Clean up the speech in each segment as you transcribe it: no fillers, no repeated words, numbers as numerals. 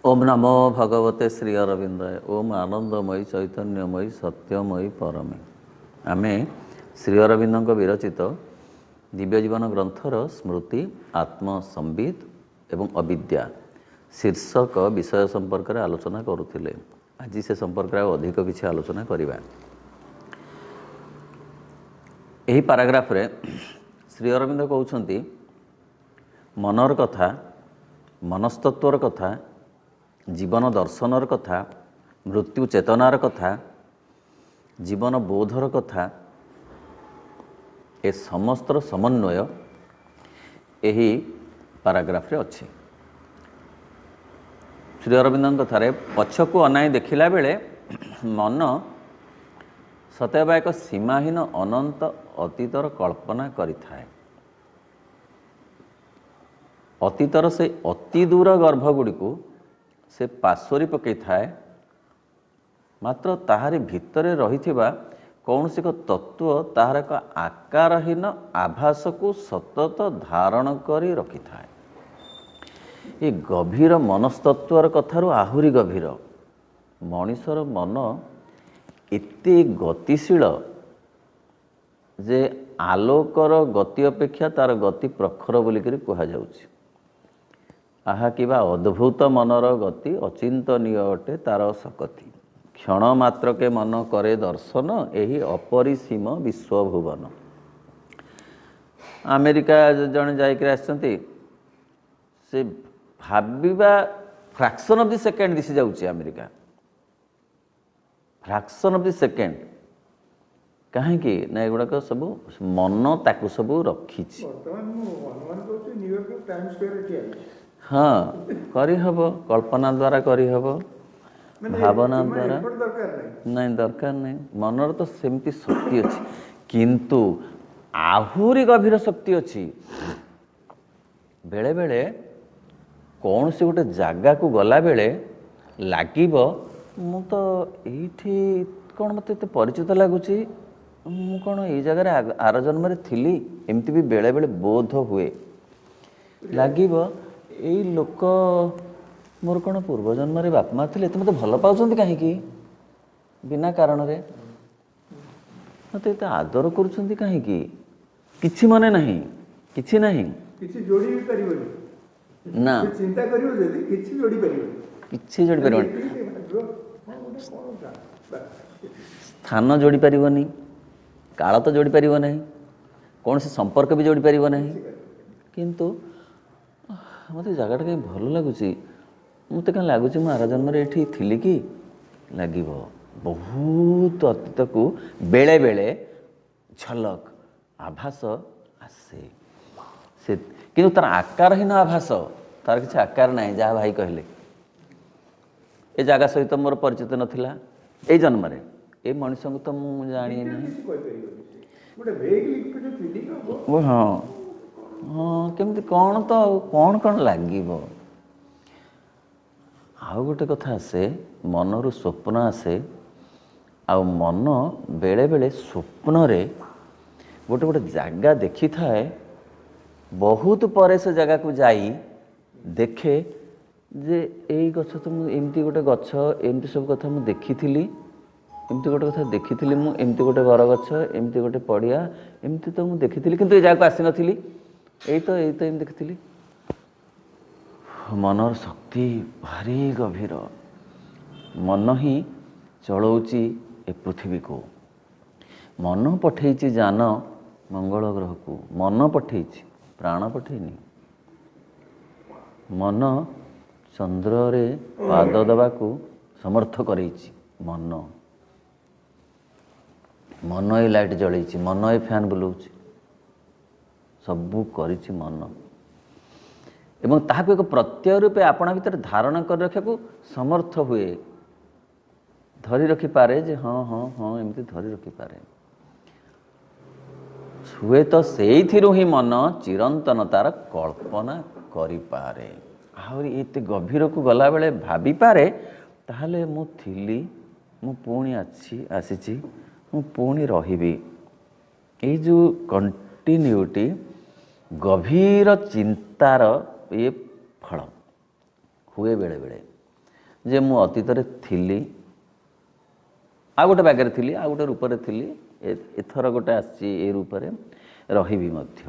ओम नमो भगवते श्री अरविंदाय। ओम आनंदमयी चैतन्यमयी सत्यमयी परमे। आमे श्री अरविंद विरचित दिव्यजीवन ग्रंथर स्मृति आत्मसंबित एवं अविद्या शीर्षक विषय संपर्क में आलोचना करुले। आज से संपर्क में अधिक किसी आलोचना करवा। यही पाराग्राफ रे श्री अरविंद कहते मनर कथा, मनस्तत्वर कथा, जीवन दर्शनर कथा, मृत्यु चेतनार कथा, जीवन बोधर कथा, ए समस्तर समन्वय यही पाराग्राफ रे अच्छी। श्री अरविंद कथार पछकू अनाई देखिला बेले मन सतैव एक सीमाहीन अनंत अतीतर कल्पना करिथाए। अतीतर से अति दूर गर्भ गुड़ी को से पाशोरी पकई थाए, मात्र ताहारी भितरे रहिथिबा कौनसी एक तत्व ताहार एक आकारहीन आभास को सतत धारण करी रखि थाए। ये गभीर मनस्तत्वर कथारु आहुरी गभीर। मनीषर मन एते गतिशील जे आलोकर गति अपेक्षा तार गति प्रखर बोलिकरी कहा जाउछि। आहा किबा अद्भुत मनर गति अचिंतनीय अटे तार सकति। क्षण मात्र के मन करे दर्शन यही अपरिसीम विश्वभुवन। अमेरिका जन जाइक आसछन्ति से भाबिबा फ्रैक्शन ऑफ द सेकेंड दिशि जाउछि। America fraction of the second कहीं ना एगुड़ाक सब मन ताकू सब रखी। हाँ करहब, कल्पना द्वारा करहब, भावना द्वारा नहीं दरकार नहीं। मनर तो सेमती शक्ति अच्छी, किंतु आहुरी गभीर शक्ति अच्छी। बेले बेले कौन सी गोटे जगह को गला बेले लागिब मु तो एठी कौन मत परिचित लगुच, मु कौन ये जगह आर जन्म थी, एमती भी बेले बेले बोध हुए। लागिब यही लोक मोर कौन पूर्व जन्म बाप माँ थे, तो मत भल पाँच कहीं बिना कारण रे मत एत आदर करुँच कहीं कि मन नहीं कि नहीं ना चिंता जोड़ी पार स्थान जोड़ी पारनी, काल तो जोड़ी पार नहीं, कौन से संपर्क भी जोड़ी पार नहीं। किंतु मत जगह कहीं भल लगुच, मत कहीं लगुच आर जन्म ये थी कि लगे बहुत अतीत को बेले बेले झलक आभास आसे से, किंतु तार आकारहीन आभास, तार किसी आकार ना। जहाँ भाई कहले ए जगह सहित मोर परिचित नथिला ए जन्म रे, ए मनुष्य को तो मुझे जानी ना। हाँ हाँ केमती कौन तो कौन कौन लगे। आउ गोटे कथा आसे, मनरु स्वप्न आसे। आ मन बेले बेले स्वप्न रे गोटे गोटे जगह देखी थाए, बहुत परे से जगह को जाई देखे जे यही गछ तो मुझे गोटे गछ एमती सब कथा मुझे देखी थी, एमती गोटे कथा देखी थी, मुझे एमती गोटे बर गछ एमती गोटे पड़िया एमती तो मुझे देखी थी, किंतु ये जगह को आसी नथिली। यही तो एम देखी। मनर शक्ति भारी गभीर। मन ही चलाउची ए पृथ्वी को। मन पठेइची जान मंगल ग्रह को, मन पठेइची, प्राण पठेनी। मन चंद्र रे पाद दबा को समर्थ करैची मन। मन ये लाइट जलैची, मन ये फैन बुलाउची, सबू करिची मन। एवं ताहाको एक प्रत्यय रूपे आपना भीतर धारण कर रखा को समर्थ हुए, धरी रखी पारे जे हाँ हाँ हाँ एमती धरी रखी पारे। हुए तो सेइथिरु ही मन चिरंतन तार कल्पना करि पारे। आहुरी एते गभीर को गला बेले भाभी पारे, ताहले मु थिली, मु पुणी आसीची, मु पुणी रहिबी। ए जो कंटिन्यूटी गभीर चिंतार ये फल हुए बेले बेले। ଯେ ମୁଁ ଅତୀତରେ ଥିଲି, ଆଉ ଗୋଟେ ବାଗରେ ଥିଲି, ଆଉ ଗୋଟେ ରୂପରେ ଥିଲି, ଏଥର ଗୋଟେ ଆସିଛି ଏ ରୂପରେ, ରହିବି ମଧ୍ୟ।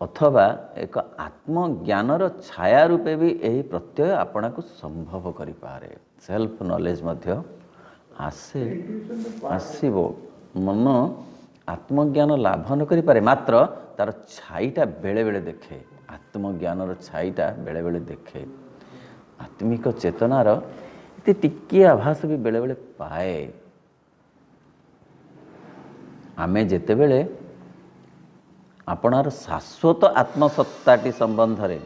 ଅଥବା ଏକ ଆତ୍ମଜ୍ଞାନର ଛାୟା ରୂପେ ବି ଏହି ପ୍ରତ୍ୟୟ ଆପଣାକୁ ସମ୍ଭବ କରିପାରେ। ସେଲ୍ଫ ନଲେଜ ମଧ୍ୟ ଆସିବ। ମନ ଆତ୍ମଜ୍ଞାନ ଲାଭ ନ କରିପାରେ, ମାତ୍ର ତାର ଛାଇଟା ବେଳେବେଳେ ଦେଖେ, ଆତ୍ମଜ୍ଞାନର ଛାଇଟା ବେଳେବେଳେ ଦେଖେ, ଆତ୍ମିକ ଚେତନାର ଏତେ ଟିକିଏ ଆଭାସ ବି ବେଳେବେଳେ ପାଏ। ଆମେ ଯେତେବେଳେ ଆପଣାର ଶାଶ୍ୱତ ଆତ୍ମସତ୍ତାଟି ସମ୍ବନ୍ଧରେ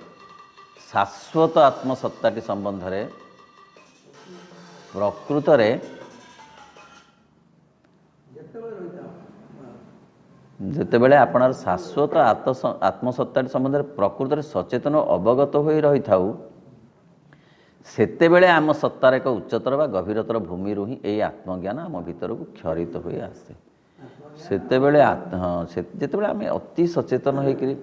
ପ୍ରକୃତରେ ଯେତେବେଳେ ଆପଣାର ଶାଶ୍ୱତ ଆତ୍ମସତ୍ତାଟି ସମ୍ବନ୍ଧରେ ପ୍ରକୃତରେ ସଚେତନ ଅବଗତ ହୋଇ ରହିଥାଉ, ସେତେବେଳେ ଆମ ସତ୍ତାର ଏକ ଉଚ୍ଚତର ବା ଗଭୀରତର ଭୂମିରୁ ହିଁ ଏହି ଆତ୍ମଜ୍ଞାନ ଆମ ଭିତରକୁ କ୍ଷରିତ ହୋଇ ଆସେ। ସେତେବେଳେ ଯେତେବେଳେ ଆମେ ଅତି ସଚେତନ ହେଇକିରି,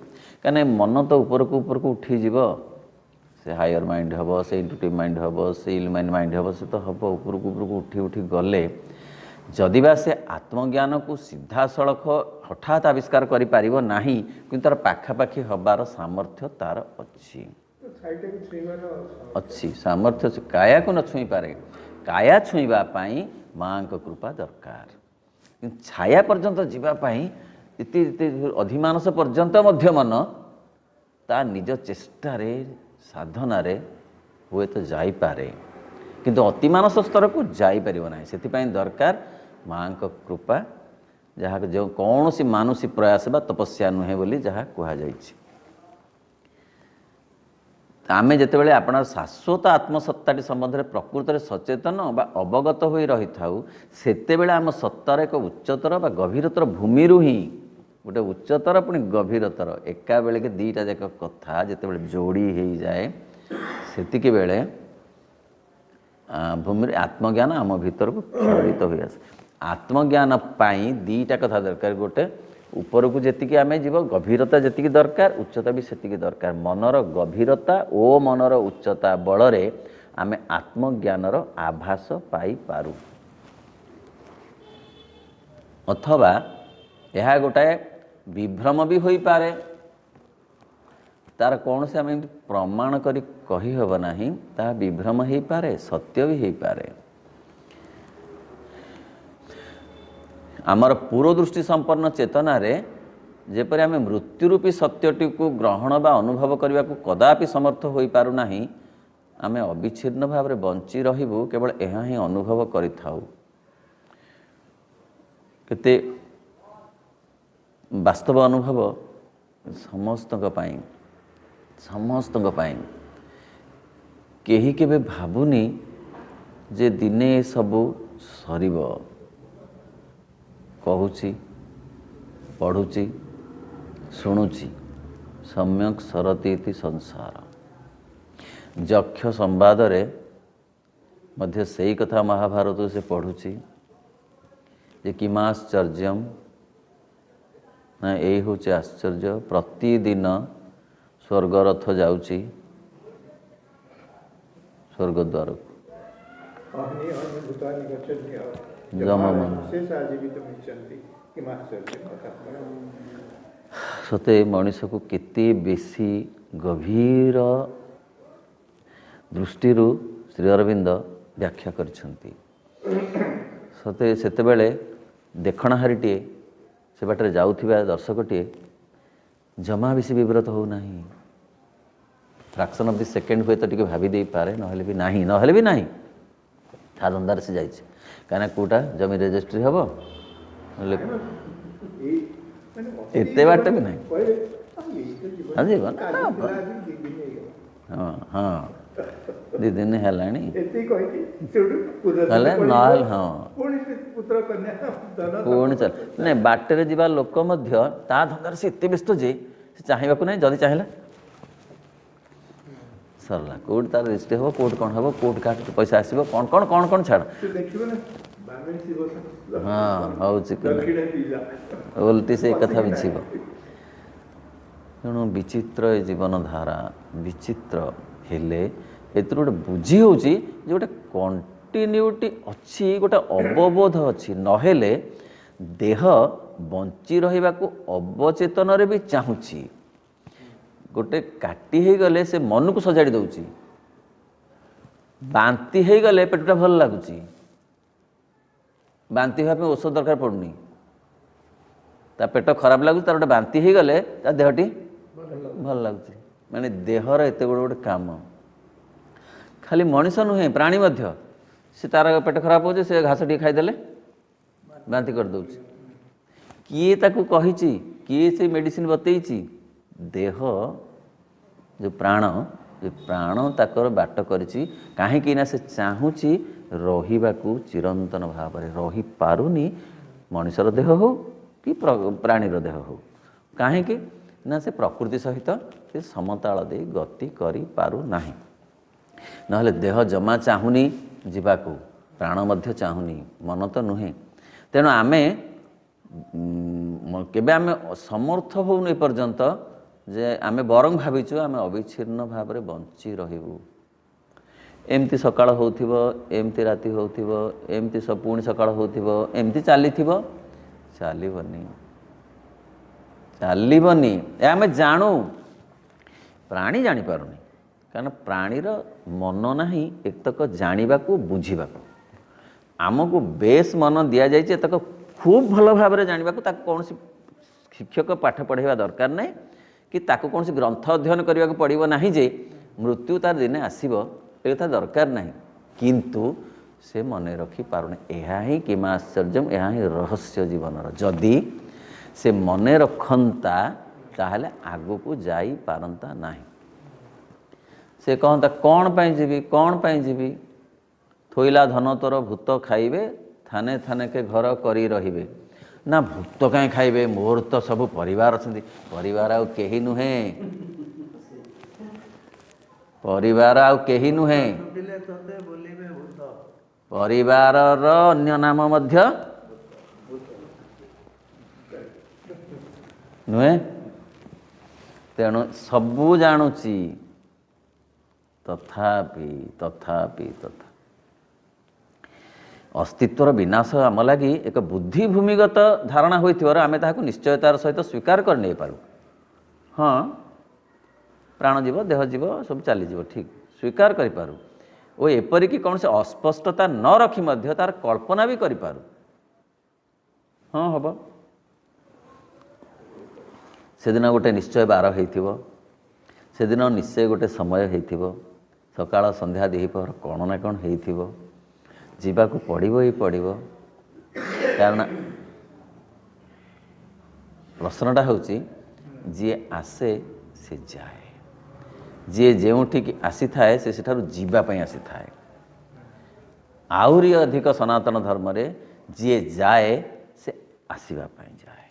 କାହିଁକିନା ମନ ତ ଉପରକୁ ଉଠିଯିବ, ସେ ହାୟର ମାଇଣ୍ଡ ହେବ, ସେ ଇଣ୍ଟୁଟିଭ୍ ମାଇଣ୍ଡ ହେବ, ସେ ଇଲମାଇନ୍ ମାଇଣ୍ଡ ହେବ, ସେ ତ ହେବ, ଉପରକୁ ଉଠି ଗଲେ ଯଦିବା ସେ ଆତ୍ମଜ୍ଞାନକୁ ସିଧାସଳଖ ହଠାତ୍ ଆବିଷ୍କାର କରିପାରିବ ନାହିଁ, କିନ୍ତୁ ତାର ପାଖାପାଖି ହେବାର ସାମର୍ଥ୍ୟ ତାର ଅଛି, ସାମର୍ଥ୍ୟ ଅଛି। କାୟାକୁ ନ ଛୁଇଁପାରେ, କାୟା ଛୁଇଁବା ପାଇଁ ମାଙ୍କ କୃପା ଦରକାର, କିନ୍ତୁ ଛାୟା ପର୍ଯ୍ୟନ୍ତ ଯିବା ପାଇଁ ଏତେ ଅଧିମାନସ ପର୍ଯ୍ୟନ୍ତ ମଧ୍ୟ ମନ ତା ନିଜ ଚେଷ୍ଟାରେ ସାଧନାରେ ହୁଏତ ଯାଇପାରେ, କିନ୍ତୁ ଅତିମାନସ ସ୍ତରକୁ ଯାଇପାରିବ ନାହିଁ। ସେଥିପାଇଁ ଦରକାର ମାଙ୍କ କୃପା, ଯାହାକୁ ଯେଉଁ କୌଣସି ମାନୁଷୀ ପ୍ରୟାସ ବା ତପସ୍ୟା ନୁହେଁ ବୋଲି ଯାହା କୁହାଯାଇଛି। ଆମେ ଯେତେବେଳେ ଆପଣାର ଶାଶ୍ୱତ ଆତ୍ମସତ୍ତାଟି ସମ୍ବନ୍ଧରେ ପ୍ରକୃତରେ ସଚେତନ ବା ଅବଗତ ହୋଇ ରହିଥାଉ, ସେତେବେଳେ ଆମ ସତ୍ତାର ଏକ ଉଚ୍ଚତର ବା ଗଭୀରତର ଭୂମିରୁ ହିଁ, ଗୋଟେ ଉଚ୍ଚତର ପୁଣି ଗଭୀରତର, ଏକା ବେଳକେ ଦୁଇଟା ଯାକ କଥା ଯେତେବେଳେ ଯୋଡ଼ି ହେଇଯାଏ, ସେତିକି ବେଳେ ଭୂମିରେ ଆତ୍ମଜ୍ଞାନ ଆମ ଭିତରକୁ କ୍ଷରିତ ହୋଇ ଆସେ। ଆତ୍ମଜ୍ଞାନ ପାଇଁ ଦୁଇଟା କଥା ଦରକାର, ଗୋଟେ ଉପରକୁ ଯେତିକି ଆମେ ଯିବ, ଗଭୀରତା ଯେତିକି ଦରକାର, ଉଚ୍ଚତା ବି ସେତିକି ଦରକାର। ମନର ଗଭୀରତା ଓ ମନର ଉଚ୍ଚତା ବଳରେ ଆମେ ଆତ୍ମଜ୍ଞାନର ଆଭାସ ପାଇପାରୁ। ଅଥବା ଏହା ଗୋଟାଏ ବିଭ୍ରମ ବି ହୋଇପାରେ, ତାର କୌଣସି ଆମେ ଏମିତି ପ୍ରମାଣ କରି କହିହେବ ନାହିଁ, ତାହା ବିଭ୍ରମ ହେଇପାରେ, ସତ୍ୟ ବି ହେଇପାରେ। ଆମର ପୂର୍ଵଦୃଷ୍ଟି ସମ୍ପନ୍ନ ଚେତନାରେ ଯେପରି ଆମେ ମୃତ୍ୟୁରୂପୀ ସତ୍ୟଟିକୁ ଗ୍ରହଣ ବା ଅନୁଭବ କରିବାକୁ କଦାପି ସମର୍ଥ ହୋଇପାରୁନାହିଁ, ଆମେ ଅବିଚ୍ଛିନ୍ନ ଭାବରେ ବଞ୍ଚି ରହିବୁ କେବଳ ଏହା ହିଁ ଅନୁଭବ କରିଥାଉ। କେତେ ବାସ୍ତବ ଅନୁଭବ ସମସ୍ତଙ୍କ ପାଇଁ। କେହି କେବେ ଭାବୁନି ଯେ ଦିନେ ସବୁ ସରିବ। କହୁଛି, ପଢ଼ୁଛି, ଶୁଣୁଛି, ସମ୍ୟକ୍ ସରତି ଇତି ସଂସାର। ଯକ୍ଷ ସମ୍ବାଦରେ ମଧ୍ୟ ସେଇ କଥା ମହାଭାରତରୁ ସେ ପଢ଼ୁଛି ଯେ କିମାଶ୍ଚର୍ଯ୍ୟମ୍, ନା ଏଇ ହେଉଛି ଆଶ୍ଚର୍ଯ୍ୟ, ପ୍ରତିଦିନ ସ୍ୱର୍ଗରଥ ଯାଉଛି ସ୍ୱର୍ଗଦ୍ୱାରକୁ, ସତେ ମଣିଷକୁ କେତେ ବେଶୀ ଗଭୀର ଦୃଷ୍ଟିରୁ ଶ୍ରୀ ଅରବିନ୍ଦ ବ୍ୟାଖ୍ୟା କରିଛନ୍ତି। ସତେ ସେତେବେଳେ ଦେଖଣାହାରୀଟିଏ, ସେ ବାଟରେ ଯାଉଥିବା ଦର୍ଶକଟିଏ ଜମା ବେଶୀ ବିବ୍ରତ ହେଉନାହିଁ। ଫ୍ରାକ୍ସନ୍ ଅଫ୍ ଦି ସେକେଣ୍ଡ ହୁଏତ ଟିକେ ଭାବି ଦେଇପାରେ, ନହେଲେ ବି ନାହିଁ, ତା ଧନ୍ଦାରେ ସେ ଯାଇଛି। କାହିଁକିନା କେଉଁଟା ଜମି ରେଜିଷ୍ଟ୍ରି ହେବ, ଏତେ ବାଟ ବି ନାହିଁ, ଯିବ ନା, ହଁ 2 ଦିନ ହେଲାଣି ହେଲେ ନହେଲେ, ପୁଣି ଚାଲ ନାଇଁ, ବାଟରେ ଯିବା ଲୋକ ମଧ୍ୟ ତା ଧନ୍ଦାରେ ସେ ଏତେ ବ୍ୟସ୍ତ ଯେ ସେ ଚାହିଁବାକୁ ନାହିଁ। ଯଦି ଚାହିଁଲା ସରିଲା, କେଉଁଠି ତାର ରେଜିଷ୍ଟ୍ରି ହେବ, କେଉଁଠି କ'ଣ ହେବ, କେଉଁଠି କାହାଠୁ ପଇସା ଆସିବ, କ'ଣ ଛାଡ଼, ହେଉଛି ଓଲଟି ସେଇ କଥା ବୁଝିବ। ତେଣୁ ବିଚିତ୍ର ଏ ଜୀବନଧାରା, ବିଚିତ୍ର ହେଲେ एथुर गोटे बुझी हूँ जे गोटे कंटिन्यूटी अच्छी गोटे अवबोध अच्छी नहेले देह बंची रहा अवचेतन भी चाहूँगी गोटे काटी हो गले से मन को सजाड़ी दौची बांती हो गले पेटटा भल लगुच बांती हाँपी औषध दरकार पड़ुनी ता पेट खराब लगुच तार गोटे बांती हो गले ता देहटी भल लगुच माने देहर एत गोटे काम खाली मनीष नुहे प्राणी मध्य से तार पेट खराब हो से घास टी खाईदेले बांती कर दउछि किए ताकू कही किए से मेडिसिन बतईछि देह जो प्राण ताकर बाट करिछि काहेकि ना से चाहूँची रहिबाकू चिरंतन भाव में रही पारुनी मनुष्यर देह हो कि प्राणीर देह हो काहेकि ना से प्रकृति सहित से समताल दे गति करि पारु नाही नहले देह जमा चाहूनी जीवाकू प्राण मध्य चाहूनी मन तो नुहे तेणु आमे केबे आमे समर्थ होउन ए पर्यंत जे आमे बरंग भाविचु आमे अविच्छिन्न भाव में बंची रहिबु एमती सकाळ होउथिबो एमती राति होउथिबो एमती सब पुणी सकाळ होउथिबो एमती चलीथिबो चलीबनी ए आमे जानू प्राणी जानी पारुनी कारण प्राणीर मन नाही एतक जानिबाकू बुझिबाकू आमको बेस मन दि जाए एतक खूब भल भाव में जानिबाकू ताकू कौन शिक्षक पाठ पढ़ाइबा दरकार नहीं कि ताकू कौन ग्रंथ अध्ययन करने को पड़ो ना जे मृत्यु तार दिने आसब ए कथा दरकार नहीं किंतु से मन रखी पारुने यह ही किमा आश्चर्यम यह ही रहस्य जीवनर जदि से मन रखता ताहले आगु को जाई पारंता नहीं से कहता कौन पाई जीवी थोइला धन तोर भूत खाइबे थाने थाने के घर करी रहिबे ना भूत कहीं खाइबे मोर तो सब परिवार अछंती परिवार आउ केही नुहे परिवार आउ केही नुहे परिवार अन्य नाम मध्य नुहे तेणु सबू जानुची तथापि तथापि तथा अस्तित्वर विनाश आम लगी एक बुद्धि भूमिगत धारणा होइथिबार आमे ताहाकु निश्चयतार सहित स्वीकार कर नहीं पारू हाँ प्राण जीव देह जीव सब चली जीव ठीक स्वीकार करिपारू ओ एपरिकी कौन से अस्पष्टता न रखी मध्य तार कल्पना भी करिपारू हाँ हम से दिन गोटे निश्चय बार होइथिबो से दिन निश्चय गोटे समय होइथिबो सकाळ संध्या दिहिपहर कौन ना कौन होइथिबो जीवाकू पड़ो ही पड़ो कारण प्रश्नटा हूँ जी आसे से जाए जी जोठिक आसी थाए से सेठारु जीवापाई आसी थाए आहुरी अधिक सनातन धर्म रे जी जाए से आसीबापाई जाए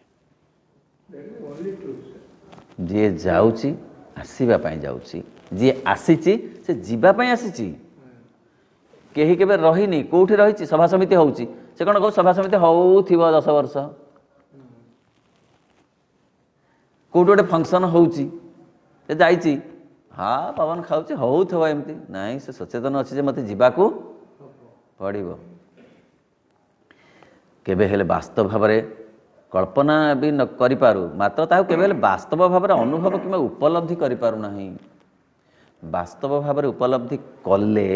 जी जाऊची आसीबापाई जाऊची जी आसीची से जीवापाई आसीची केही केबे रहीनी कोठी रही सभा समिति होउची से कौन कहू सभा समिति होउथिबो 10 वर्ष कोठी गोटे फंक्शन होउची से जाइची हाँ पवन खाऊची होउथबो एमती नहीं से सचेतन अच्छी जे मते जीवाकू पड़िबो केबे हेले वास्तव भाव में कल्पना भी न करि पारू मात्र ताहु केबे हेले वास्तव भाव में अनुभव किंबा उपलब्धि करि पारू नाही वास्तव भाव में उपलब्धि कले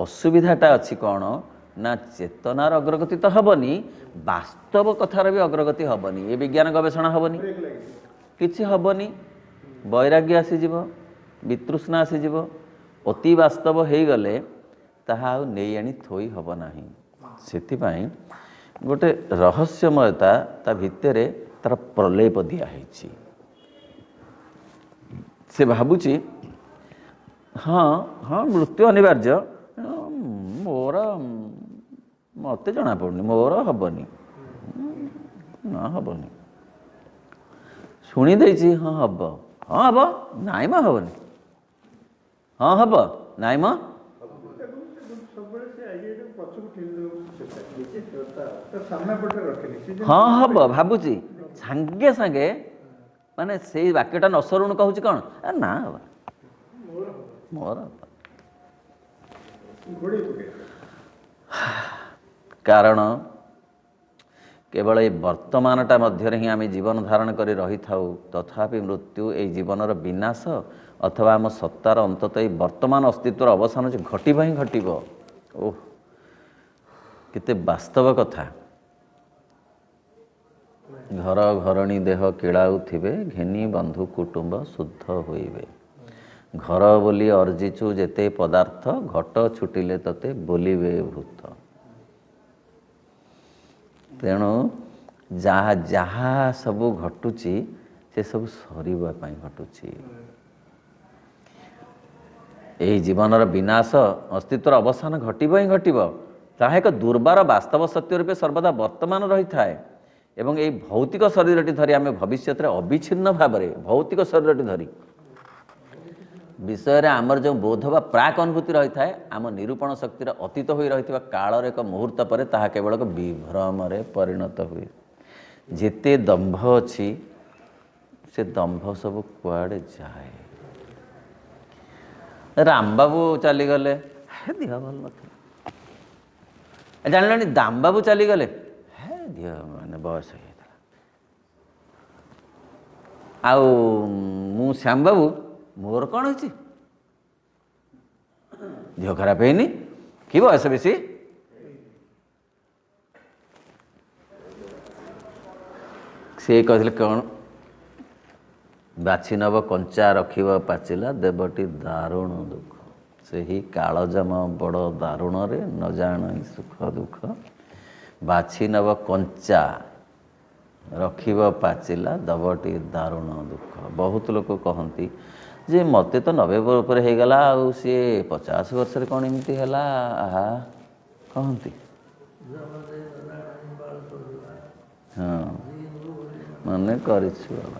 असुविधाटा अच्छी कौन ना चेतनार अग्रगति तो हेनी वास्तव कथार भी अग्रगति हेनी ये विज्ञान गवेषणा हेनी किसी हेनी वैराग्य आसीज वितृष्णा आसीज अति वास्तव हो गले ताहा नहीं आनी थोई हेब ना से गोटे रहस्यमयता ता भितर तार प्रलेप दिखाई से भावुची हाँ हाँ मृत्यु अनिवार्य मोर मत जना पड़नी मोर हेनी ना हेनी शुणी देछि हाँ हम हाँ हम नाई म हेनी हाँ हम नाई म हाँ हम भावुची सांगे सांगे माने से वाक्यटा न सरुण कहूँ कौन ना मोर କାରଣ କେବଳ ଏ ବର୍ତ୍ତମାନଟା ମଧ୍ୟରେ ହିଁ ଆମେ ଜୀବନ ଧାରଣ କରି ରହିଥାଉ। ତଥାପି ମୃତ୍ୟୁ ଏଇ ଜୀବନର ବିନାଶ ଅଥବା ଆମ ସତ୍ତାର ଅନ୍ତତଃ ଏଇ ବର୍ତ୍ତମାନ ଅସ୍ତିତ୍ୱର ଅବସାନ ଯେ ଘଟିବ ହିଁ ଘଟିବ। ଓଃ, କେତେ ବାସ୍ତବ କଥା। ଘର ଘରଣୀ ଦେହ କିଳାଉଥିବେ, ଘେନି ବନ୍ଧୁ କୁଟୁମ୍ବ ଶୁଦ୍ଧ ହୋଇବେ। ଘର ବୋଲି ଅର୍ଜିଛୁ ଯେତେ ପଦାର୍ଥ, ଘଟ ଛୁଟିଲେ ତତେ ବୋଲିବେ ଭୂତ। ତେଣୁ ଯାହା ଯାହା ସବୁ ଘଟୁଛି ସେ ସବୁ ସରିବା ପାଇଁ ଘଟୁଛି। ଏହି ଜୀବନର ବିନାଶ ଅସ୍ତିତ୍ୱର ଅବସାନ ଘଟିବ ହିଁ ଘଟିବ। ତାହା ଏକ ଦୁର୍ବାର ବାସ୍ତବ ସତ୍ୟ ରୂପେ ସର୍ବଦା ବର୍ତ୍ତମାନ ରହିଥାଏ। ଏବଂ ଏହି ଭୌତିକ ଶରୀରଟି ଧରି ଆମେ ଭବିଷ୍ୟତରେ ଅବିଚ୍ଛିନ୍ନ ଭାବରେ ଭୌତିକ ଶରୀରଟି ଧରି ବିଷୟରେ ଆମର ଯେଉଁ ବୋଧ ବା ପ୍ରାକ୍ ଅନୁଭୂତି ରହିଥାଏ, ଆମ ନିରୂପଣ ଶକ୍ତିର ଅତୀତ ହୋଇ ରହିଥିବା କାଳର ଏକ ମୁହୂର୍ତ୍ତ ପରେ ତାହା କେବଳ ଏକ ବିଭ୍ରମରେ ପରିଣତ ହୁଏ। ଯେତେ ଦମ୍ଭ ଅଛି ସେ ଦମ୍ଭ ସବୁ କୁଆଡ଼େ ଯାଏ। ରାମବାବୁ ଚାଲିଗଲେ, ଦେହ ଭଲ ନଥିଲା। ଜାଣିଲଣି ଦାମବାବୁ ଚାଲିଗଲେ, ଦେହ ମାନେ ବୟସ ହେଇଯାଇଥିଲା। ଆଉ ମୁଁ ଶ୍ୟାମବାବୁ, ମୋର କ'ଣ ହେଇଛି, ଦେହ ଖରାପ ହେଇନି, କି ବୟସ ବେଶୀ। ସେ କହିଥିଲେ କ'ଣ, ବାଛି ନେବ କଞ୍ଚା ରଖିବ ପାଚିଲା, ଦେବଟି ଦାରୁଣ ଦୁଃଖ। ସେହି କାଳଜମ ବଡ଼ ଦାରୁଣରେ ନ ଜାଣଇ ସୁଖ ଦୁଃଖ। ବାଛି ନେବ କଞ୍ଚା ରଖିବ ପାଚିଲା, ଦେବଟି ଦାରୁଣ ଦୁଃଖ। ବହୁତ ଲୋକ କହନ୍ତି ଯେ ମୋତେ ତ 90 ଉପରେ ହେଇଗଲା, ଆଉ ସିଏ 50 ବର୍ଷରେ କ'ଣ ଏମିତି ହେଲା, ଆହା କହନ୍ତି। ହଁ, ମନେ କରିଛୁ ବାବା।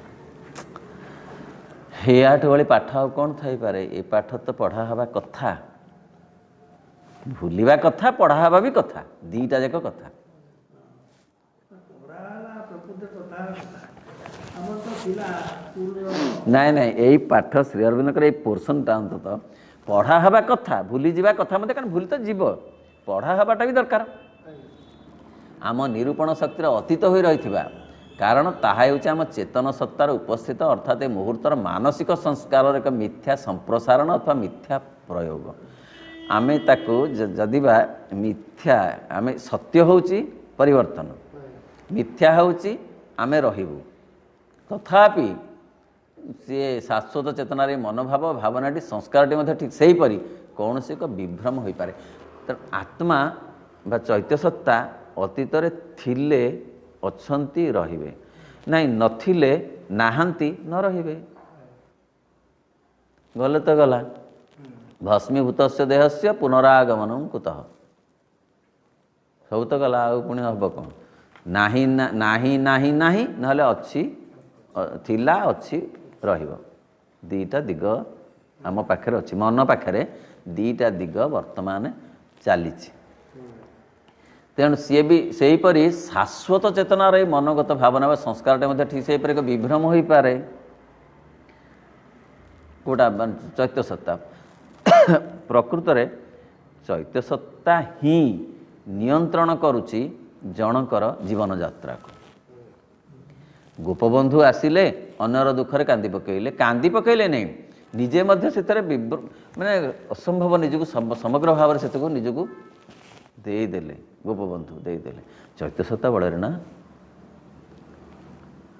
ଏହାଠୁ ଭଳି ପାଠ ଆଉ କ'ଣ ଥାଇପାରେ। ଏ ପାଠ ତ ପଢ଼ା ହେବା କଥା, ଭୁଲିବା କଥା, ପଢ଼ା ହେବା ବି କଥା, ଦୁଇଟା ଯାକ କଥା। ନାଇଁ ନାଇଁ, ଏଇ ପାଠ ଶ୍ରୀ ଅରବିନ୍ଦଙ୍କର ଏଇ ପୋର୍ସନଟା ଅନ୍ତତଃ ପଢ଼ା ହେବା କଥା, ଭୁଲିଯିବା କଥା ମଧ୍ୟ, କାରଣ ଭୁଲି ତ ଯିବ, ପଢ଼ା ହେବାଟା ବି ଦରକାର। ଆମ ନିରୂପଣ ଶକ୍ତିର ଅତୀତ ହୋଇ ରହିଥିବା, କାରଣ ତାହା ହେଉଛି ଆମ ଚେତନ ସତ୍ତାର ଉପସ୍ଥିତ ଅର୍ଥାତ୍ ଏ ମୁହୂର୍ତ୍ତର ମାନସିକ ସଂସ୍କାରର ଏକ ମିଥ୍ୟା ସମ୍ପ୍ରସାରଣ ଅଥବା ମିଥ୍ୟା ପ୍ରୟୋଗ। ଆମେ ତାକୁ ଯଦି ବା ମିଥ୍ୟା, ଆମେ ସତ୍ୟ ହେଉଛି ପରିବର୍ତ୍ତନ, ମିଥ୍ୟା ହେଉଛି ଆମେ ରହିବୁ। ତଥାପି ସିଏ ଶାଶ୍ୱତ ଚେତନାରେ ମନୋଭାବ ଭାବନାଟି ସଂସ୍କାରଟି ମଧ୍ୟ ଠିକ୍ ସେହିପରି କୌଣସି ଏକ ବିଭ୍ରମ ହୋଇପାରେ। ତେଣୁ ଆତ୍ମା ବା ଚୈତ୍ୟ ସତ୍ତା ଅତୀତରେ ଥିଲେ ଅଛନ୍ତି, ରହିବେ, ନାଇଁ ନଥିଲେ ନାହାନ୍ତି, ନ ରହିବେ। ଗଲେ ତ ଗଲା। ଭସ୍ମୀଭୂତସ୍ୟ ଦେହସ୍ୟ ପୁନରାଗମନଂ କୁତଃ। ସବୁ ତ ଗଲା, ଆଉ ପୁଣି ହେବ କ'ଣ? ନାହିଁ ନାହିଁ ନାହିଁ ନାହିଁ, ନହେଲେ ଅଛି, ଥିଲା, ଅଛି, ରହିବ। ଦୁଇଟା ଦିଗ ଆମ ପାଖରେ ଅଛି, ମନ ପାଖରେ ଦୁଇଟା ଦିଗ ବର୍ତ୍ତମାନ ଚାଲିଛି। ତେଣୁ ସିଏ ବି ସେହିପରି ଶାଶ୍ୱତ ଚେତନାର ଏଇ ମନୋଗତ ଭାବନା ବା ସଂସ୍କାରଟା ମଧ୍ୟ ଠିକ୍ ସେହିପରି ଏକ ବିଭ୍ରମ ହୋଇପାରେ। କେଉଁଟା ଚୈତ୍ୟ ସତ୍ତା। ପ୍ରକୃତରେ ଚୈତ୍ୟ ସତ୍ତା ହିଁ ନିୟନ୍ତ୍ରଣ କରୁଛି ଜଣଙ୍କର ଜୀବନଯାତ୍ରାକୁ। ଗୋପବନ୍ଧୁ ଆସିଲେ ଅନ୍ୟର ଦୁଃଖରେ କାନ୍ଦି ପକାଇଲେ ନାହିଁ, ନିଜେ ମଧ୍ୟ ସେଥିରେ ମାନେ ଅସମ୍ଭବ ନିଜକୁ ସମଗ୍ର ଭାବରେ ସେଥିକୁ ନିଜକୁ ଦେଇଦେଲେ। ଗୋପବନ୍ଧୁ ଦେଇଦେଲେ ଚୈତ୍ୟ ସତ୍ତା ବଳରେ ନା।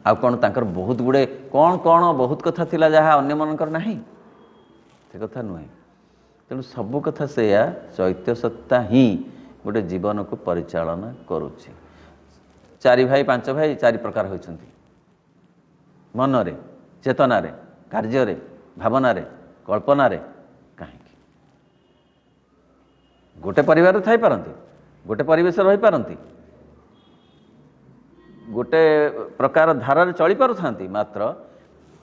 ଆଉ କ'ଣ ତାଙ୍କର ବହୁତ ଗୁଡ଼ିଏ କ'ଣ ବହୁତ କଥା ଥିଲା ଯାହା ଅନ୍ୟମାନଙ୍କର ନାହିଁ, ସେ କଥା ନୁହେଁ। ତେଣୁ ସବୁ କଥା ସେଇଆ, ଚୈତ୍ୟ ସତ୍ତା ହିଁ ଗୋଟେ ଜୀବନକୁ ପରିଚାଳନା କରୁଛି। 4 ଭାଇ 5 ଭାଇ 4 ପ୍ରକାର ହୋଇଛନ୍ତି, ମନରେ, ଚେତନାରେ, କାର୍ଯ୍ୟରେ, ଭାବନାରେ, କଳ୍ପନାରେ। କାହିଁକି? ଗୋଟେ ପରିବାରରେ ଥାଇପାରନ୍ତି, ଗୋଟେ ପରିବେଶରେ ରହିପାରନ୍ତି, ଗୋଟେ ପ୍ରକାର ଧାରାରେ ଚଳିପାରୁଥାନ୍ତି, ମାତ୍ର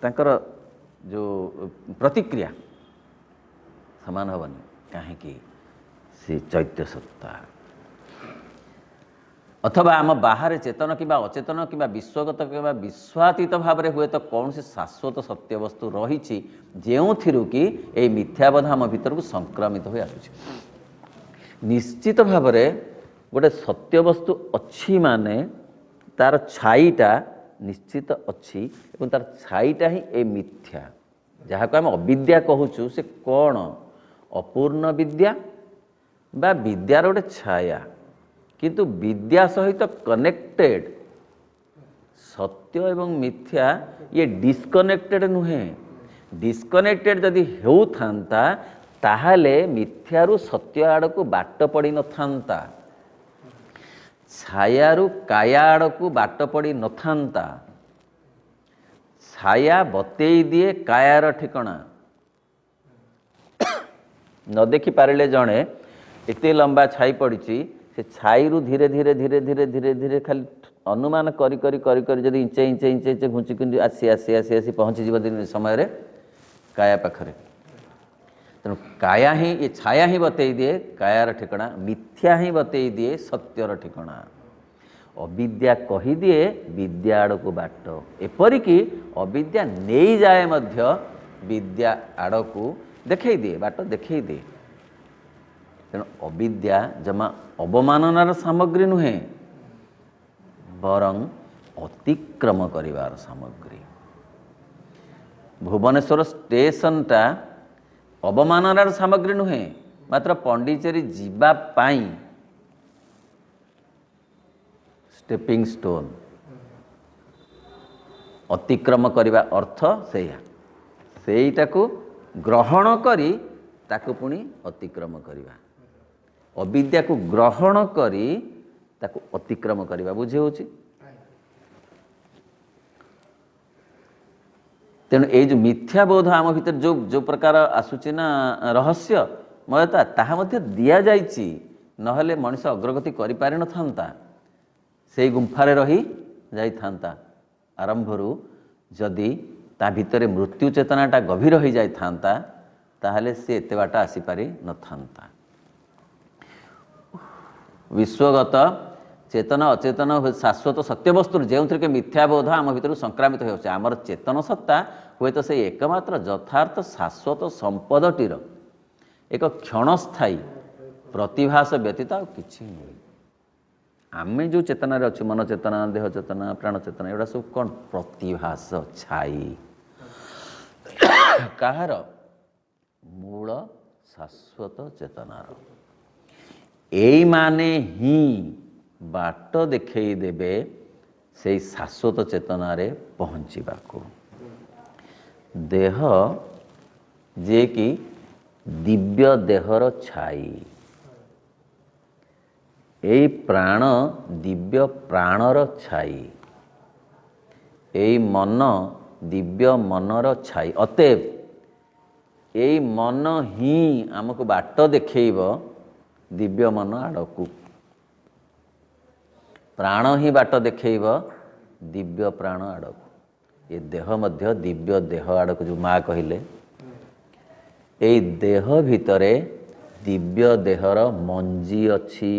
ତାଙ୍କର ଯେଉଁ ପ୍ରତିକ୍ରିୟା ସମାନ ହେବନି। କାହିଁକି? ସେ ଚୈତ୍ୟ ସତ୍ତା। ଅଥବା ଆମ ବାହାରେ ଚେତନ କିମ୍ବା ଅଚେତନ କିମ୍ବା ବିଶ୍ୱଗତ କିମ୍ବା ବିଶ୍ୱାତୀତ ଭାବରେ ହୁଏତ କୌଣସି ଶାଶ୍ୱତ ସତ୍ୟବସ୍ତୁ ରହିଛି, ଯେଉଁଥିରୁ କି ଏଇ ମିଥ୍ୟାବୋଧ ଆମ ଭିତରକୁ ସଂକ୍ରମିତ ହୋଇ ଆସୁଛି। ନିଶ୍ଚିତ ଭାବରେ ଗୋଟେ ସତ୍ୟବସ୍ତୁ ଅଛି ମାନେ ତାର ଛାଇଟା ନିଶ୍ଚିତ ଅଛି ଏବଂ ତାର ଛାଇଟା ହିଁ ଏ ମିଥ୍ୟା, ଯାହାକୁ ଆମେ ଅବିଦ୍ୟା କହୁଛୁ। ସେ କ'ଣ? ଅପୂର୍ଣ୍ଣ ବିଦ୍ୟା ବା ବିଦ୍ୟାର ଗୋଟେ ଛାୟା, କିନ୍ତୁ ବିଦ୍ୟା ସହିତ କନେକ୍ଟେଡ୍। ସତ୍ୟ ଏବଂ ମିଥ୍ୟା ଇଏ ଡିସକନେକ୍ଟେଡ୍ ନୁହେଁ। ଡିସକନେକ୍ଟେଡ୍ ଯଦି ହେଉଥାନ୍ତା ତାହେଲେ ମିଥ୍ୟାରୁ ସତ୍ୟ ଆଡ଼କୁ ବାଟ ପଡ଼ିନଥାନ୍ତା, ଛାୟାରୁ କାୟା ଆଡ଼କୁ ବାଟ ପଡ଼ିନଥାନ୍ତା। ଛାୟା ବତେଇ ଦିଏ କାୟାର ଠିକଣା। ନ ଦେଖିପାରିଲେ ଜଣେ ଏତେ ଲମ୍ବା ଛାଇ ପଡ଼ିଛି, ସେ ଛାଇରୁ ଧୀରେ ଧୀରେ ଧୀରେ ଧୀରେ ଧୀରେ ଧୀରେ ଖାଲି ଅନୁମାନ କରି କରି କରି କରି ଯଦି ଇଞ୍ଚେ ଇଞ୍ଚେ ଇଞ୍ଚେ ଇଞ୍ଚେ ଘୁଞ୍ଚି ଘୁଞ୍ଚି ଆସି ଆସି ଆସି ଆସି ପହଞ୍ଚିଯିବ ଦିନ ସମୟରେ କାୟା ପାଖରେ। ତେଣୁ କାୟା ହିଁ, ଏ ଛାୟା ହିଁ ବତେଇ ଦିଏ କାୟାର ଠିକଣା, ମିଥ୍ୟା ହିଁ ବତେଇ ଦିଏ ସତ୍ୟର ଠିକଣା। ଅବିଦ୍ୟା କହିଦିଏ ବିଦ୍ୟା ଆଡ଼କୁ ବାଟ, ଏପରିକି ଅବିଦ୍ୟା ନେଇଯାଏ ମଧ୍ୟ ବିଦ୍ୟା ଆଡ଼କୁ, ଦେଖେଇ ଦିଏ, ବାଟ ଦେଖେଇ ଦିଏ। ତେଣୁ ଅବିଦ୍ୟା ଜମା ଅବମାନନାର ସାମଗ୍ରୀ ନୁହେଁ, ବରଂ ଅତିକ୍ରମ କରିବାର ସାମଗ୍ରୀ। ଭୁବନେଶ୍ୱର ଷ୍ଟେସନଟା ଅବମାନନାର ସାମଗ୍ରୀ ନୁହେଁ, ମାତ୍ର ପଣ୍ଡିଚେରୀ ଯିବା ପାଇଁ ଷ୍ଟେପିଂ ଷ୍ଟୋନ୍। ଅତିକ୍ରମ କରିବା ଅର୍ଥ ସେଇଆ, ସେଇଟାକୁ ଗ୍ରହଣ କରି ତାକୁ ପୁଣି ଅତିକ୍ରମ କରିବା। ଅବିଦ୍ୟାକୁ ଗ୍ରହଣ କରି ତାକୁ ଅତିକ୍ରମ କରିବା, ବୁଝି ହେଉଛି? ତେଣୁ ଏଇ ଯେଉଁ ମିଥ୍ୟାବୋଧ ଆମ ଭିତରେ ଯେଉଁ ପ୍ରକାର ଆସୁଛି ନା ରହସ୍ୟମୟତା, ତାହା ମଧ୍ୟ ଦିଆଯାଇଛି। ନହେଲେ ମଣିଷ ଅଗ୍ରଗତି କରିପାରିନଥାନ୍ତା, ସେଇ ଗୁମ୍ଫାରେ ରହି ଯାଇଥାନ୍ତା ଆରମ୍ଭରୁ। ଯଦି ତା ଭିତରେ ମୃତ୍ୟୁ ଚେତନାଟା ଗଭୀର ହୋଇଯାଇଥାନ୍ତା ତାହେଲେ ସେ ଏତେ ବାଟ ଆସିପାରିନଥାନ୍ତା। ବିଶ୍ୱଗତ ଚେତନ ଅଚେତନ ଶାଶ୍ୱତ ସତ୍ୟବସ୍ତୁରୁ ଯେଉଁଥିରେ କି ମିଥ୍ୟାବୋଧ ଆମ ଭିତରୁ ସଂକ୍ରାମିତ ହେଉଛି, ଆମର ଚେତନ ସତ୍ତା ହୁଏତ ସେଇ ଏକମାତ୍ର ଯଥାର୍ଥ ଶାଶ୍ୱତ ସମ୍ପଦଟିର ଏକ କ୍ଷଣସ୍ଥାୟୀ ପ୍ରତିଭାସ ବ୍ୟତୀତ ଆଉ କିଛି ନୁହେଁ। ଆମେ ଯେଉଁ ଚେତନାରେ ଅଛୁ, ମନ ଚେତନା, ଦେହ ଚେତନା, ପ୍ରାଣ ଚେତନା, ଏଗୁଡ଼ା ସବୁ କ'ଣ? ପ୍ରତିଭାସ, ଛାଇ। କାହାର? ମୂଳ ଶାଶ୍ୱତ ଚେତନାର। ଏଇମାନେ ହିଁ ବାଟ ଦେଖେଇ ଦେବେ ସେଇ ଶାଶ୍ୱତ ଚେତନାରେ ପହଞ୍ଚିବାକୁ। ଦେହ ଯିଏକି ଦିବ୍ୟ ଦେହର ଛାଇ, ଏଇ ପ୍ରାଣ ଦିବ୍ୟ ପ୍ରାଣର ଛାଇ, ଏଇ ମନ ଦିବ୍ୟ ମନର ଛାଇ। ଅତଏବ ଏଇ ମନ ହିଁ ଆମକୁ ବାଟ ଦେଖେଇବ ଦିବ୍ୟ ମନ ଆଡ଼କୁ, ପ୍ରାଣ ହିଁ ବାଟ ଦେଖେଇବ ଦିବ୍ୟ ପ୍ରାଣ ଆଡ଼କୁ। ଏ ଦେହ ମଧ୍ୟ ଦିବ୍ୟ ଦେହ ଆଡ଼କୁ, ଯେଉଁ ମା କହିଲେ, ଏଇ ଦେହ ଭିତରେ ଦିବ୍ୟ ଦେହର ମଞ୍ଜି ଅଛି।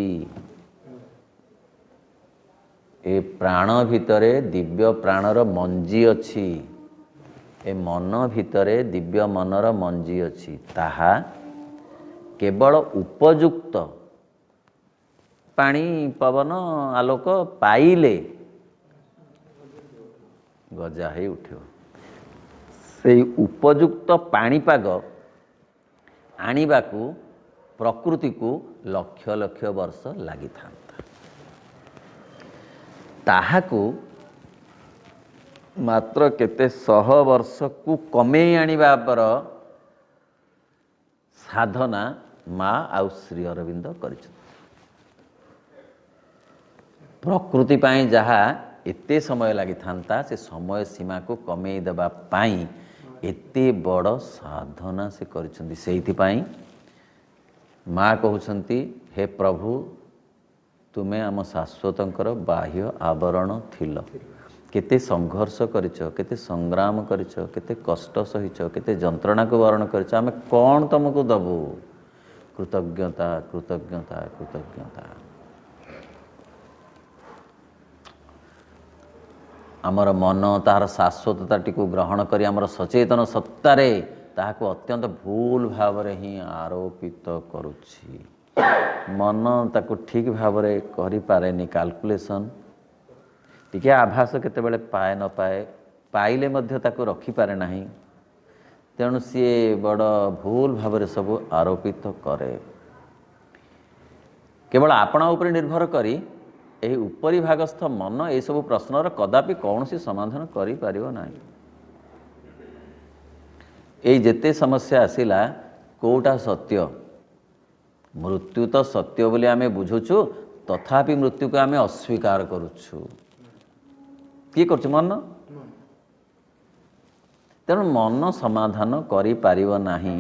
ଏ ପ୍ରାଣ ଭିତରେ ଦିବ୍ୟ ପ୍ରାଣର ମଞ୍ଜି ଅଛି। ଏ ମନ ଭିତରେ ଦିବ୍ୟ ମନର ମଞ୍ଜି ଅଛି। ତାହା କେବଳ ଉପଯୁକ୍ତ ପାଣି, ପବନ, ଆଲୋକ ପାଇଲେ ଗଜା ହେଇ ଉଠିବ। ସେଇ ଉପଯୁକ୍ତ ପାଣିପାଗ ଆଣିବାକୁ ପ୍ରକୃତିକୁ ଲକ୍ଷ ଲକ୍ଷ ବର୍ଷ ଲାଗିଥାନ୍ତା। ତାହାକୁ ମାତ୍ର କେତେ ଶହ ବର୍ଷକୁ କମେଇ ଆଣିବାର ସାଧନା ମା ଆଉ ଶ୍ରୀ ଅରବିନ୍ଦ କରିଛନ୍ତି। ପ୍ରକୃତି ପାଇଁ ଯାହା ଏତେ ସମୟ ଲାଗିଥାନ୍ତା, ସେ ସମୟ ସୀମାକୁ କମେଇ ଦେବା ପାଇଁ ଏତେ ବଡ଼ ସାଧନା ସେ କରିଛନ୍ତି। ସେଇଥିପାଇଁ ମା କହୁଛନ୍ତି, ହେ ପ୍ରଭୁ, ତୁମେ ଆମ ଶାଶ୍ୱତଙ୍କର ବାହ୍ୟ ଆବରଣ ଥିଲ। କେତେ ସଂଘର୍ଷ କରିଛ, କେତେ ସଂଗ୍ରାମ କରିଛ, କେତେ କଷ୍ଟ ସହିଛ, କେତେ ଯନ୍ତ୍ରଣାକୁ ବରଣ କରିଛ। ଆମେ କ'ଣ ତୁମକୁ ଦେବୁ? କୃତଜ୍ଞତା, କୃତଜ୍ଞତା, କୃତଜ୍ଞତା। ଆମର ମନ ତାହାର ଶାଶ୍ୱତତାଟିକୁ ଗ୍ରହଣ କରି ଆମର ସଚେତନ ସତ୍ତାରେ ତାହାକୁ ଅତ୍ୟନ୍ତ ଭୁଲ ଭାବରେ ହିଁ ଆରୋପିତ କରୁଛି। मन ताकू ठीक भाव करें कैलकुलेशन टिके आभास केतेबेले पाए न पाए पाइले मध्य ताकू रखिपारे नहीं तेणु सी बड़ भूल भाव सब आरोपित करे। केवल आपणा उपर निर्भर करी यही उपरी भागस्थ मन ये सब प्रश्नर कदापि कौन सी समाधान करि परिबो नाही। ये जेते समस्या आसिला कोटा सत्य मृत्यु तो सत्य बोली आमे बुझुछु तथापि मृत्यु को आमे अस्वीकार करुछु किए करछु मन तेणु मन समाधान करि परिबो नाही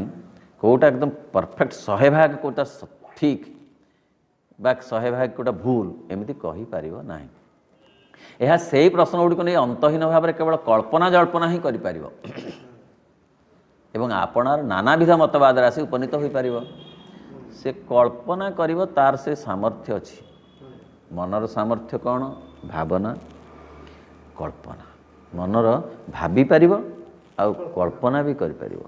कोटा एकदम परफेक्ट 100% कोटा ठीक बा 100% कोटा भूल एमती कहि परिबो नाही। यह से प्रश्न गुड़िक नहीं अंतहीन भाव में केवल कल्पना जल्पना ही करि परिबो एवं आपणार नानाविध मतवाद राशि उपनीत हो पार से कल्पना करिवो तार से सामर्थ्य अच्छी मनर सामर्थ्य कौन भावना कल्पना मनर भाभी पारिबो आउ कल्पना भी करि परिबो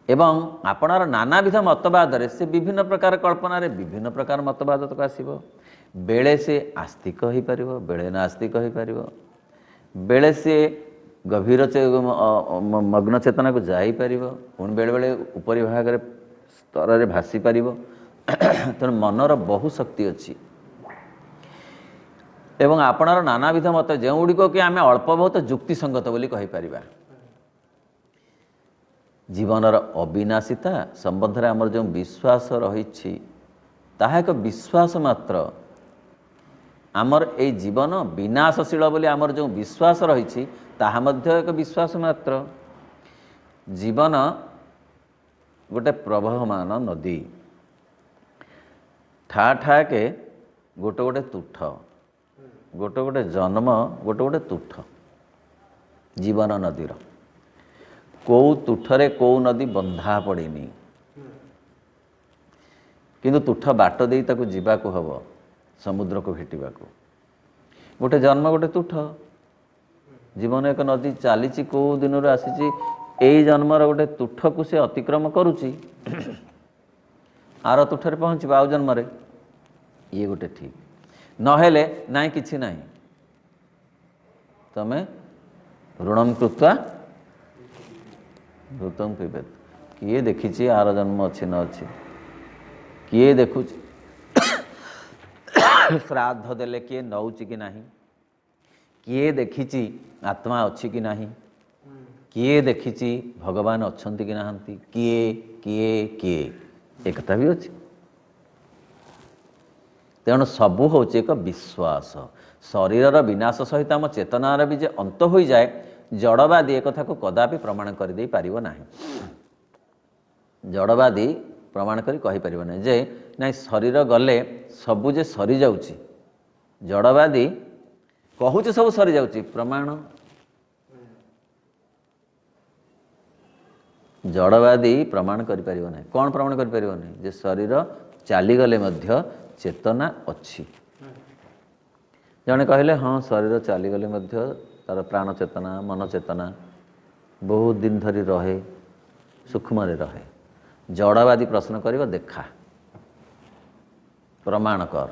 एवं आपणार नानाविध मतवाद रे से विभिन्न प्रकार कल्पना रे विभिन्न प्रकार मतवाद तक आसीबो बेले से आस्तिक हो पारिबो बेले नास्तिक हो पारिबो बेले से गभीर मग्न चेतना को जाई पारिबो पुणी बेले बेले उपरी भाग रे स्तर रे भासी पारिबो तेणु मनर बहु शक्ति अच्छी एवं आपणार नानाविध मत जो गुड़िक कि आम अल्प बहुत युक्तिसंगत बोली कहि परिबा जीवनर अविनाशिता संबंध में आमर जो विश्वास रही ताहा एक विश्वास मात्र आमर ए जीवन विनाशशील बोली आमर जो विश्वास रही ताहा मध्य एक विश्वास मात्र जीवन गोटे प्रवहमान नदी ठा ठा के गोटे गोटे तुठ गोटे गोटे जन्म गोटे गोटे तुठ जीवन नदीर कौ तुठरे कौ नदी बंधा पड़ेनी किंतु तुठ बाट दे ताकू जीवाकू हब समुद्र को भेटिबाकू गोटे जन्म गोटे तुठ जीवन एक नदी चली कौ दिन आसी जन्मर गोटे तुठ को से अतिक्रम करुच्ची आर तुठरे पहुँच आउ जन्म ये गोटे ठीक नहेले नाई किछि नाई तमे ऋणम कृत्वा ऋतम पिबेत किए देखी आर जन्म अच्छी न अच्छी किए देखु श्राद्ध देले किए नौची कि नाही किए देखी आत्मा अच्छी कि नाही किए देखी भगवान अच्छंती कि नाहंती किए किए किए एक कथा भी अच्छी तेणु सबू हूँ एक विश्वास शरीर विनाश सहित आम चेतनार भी जे अंत हो जाए जड़वादी एक कथा को कदापि प्रमाण कर दे पारिबो नाही जड़वादी प्रमाण करी कहि परिबो नाही जे नाई शरीर गले सबू जे सरी जाउची जड़वादी कहूचे सब सरी जाउची प्रमाण जड़वादी प्रमाण करि परिबो नाही कौन प्रमाण करि परिबो नाही जे शरीर चाली गले मध्य चेतना अच्छी जने कहले हाँ शरीर चाली गले मध्य तार प्राण चेतना मन चेतना बहुत दिन धरी रहे सूक्ष्म रहे जड़वादी प्रश्न कर देखा प्रमाण कर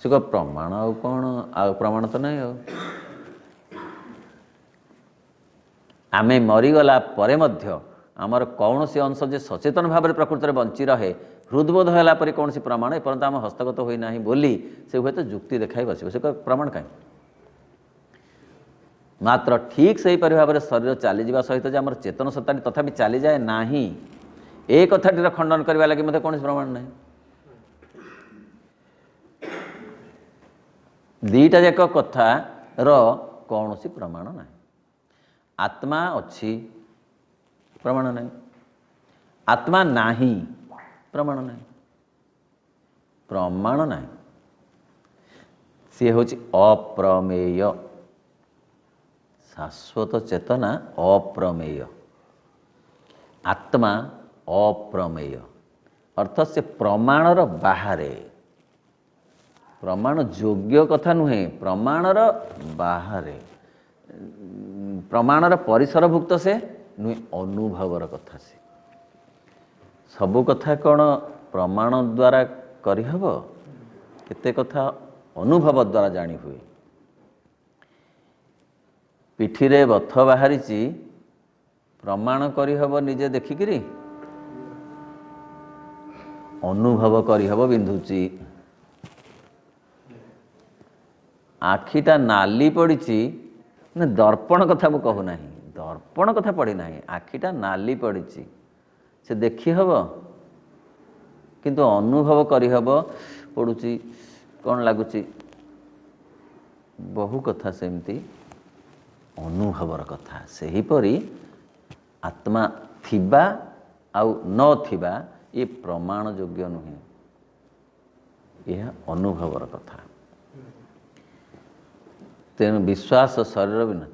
से कह प्रमाण आउ कौन आउ प्रमाण तो नहीं आमे मरीगला परे मध्य आमर कौन सी अंश जे सचेतन भाव में प्रकृति में बंची रहे हृदबोध है कौन सी प्रमाण एपर्यंत आम हस्तगत होना बोली से हुए तो युक्ति देखा बस से प्रमाण कहीं मात्र ठीक से भाव में शरीर चली जावा सहित आम चेतन सत्ता तथा चली जाए ना ए कथाटीर खंडन करने लगे मत कौन प्रमाण ना दीटा जाक कथार कौन सी प्रमाण ना आत्मा अच्छी प्रमाण नहीं आत्मा नाही प्रमाण नहीं प्रमाण नहीं सी हूँ अप्रमेय शाश्वत चेतना अप्रमेय आत्मा अप्रमेय अर्थात से प्रमाणर बाहरे प्रमाण योग्य कथा नुहे प्रमाणर बाहरे प्रमाणर परिसरभुक्त से नुहे अनुभवर कथा से सबु कथा कौन प्रमाण द्वारा करहब केते कथा अनुभव द्वारा जानी हुए। पिठीरे बथ बाहरी प्रमाण करहब निजे देखिकी अनुभव करहब बिंधुची। आखिटा नाली पड़ी ना दर्पण कथा मु कहूना दर्पण कथा पड़ी ना आखिटा नाली पड़ी से देखी हब किंतु अनुभव करहब पड़ुची कौन लगुच बहु कथा सेमती अनुभवर कथा सेहीपरि आत्मा थिबा आउ न थिबा ये प्रमाण योग्य नुहे यह अनुभवर कथा। तेणु विश्वास शरीर बिना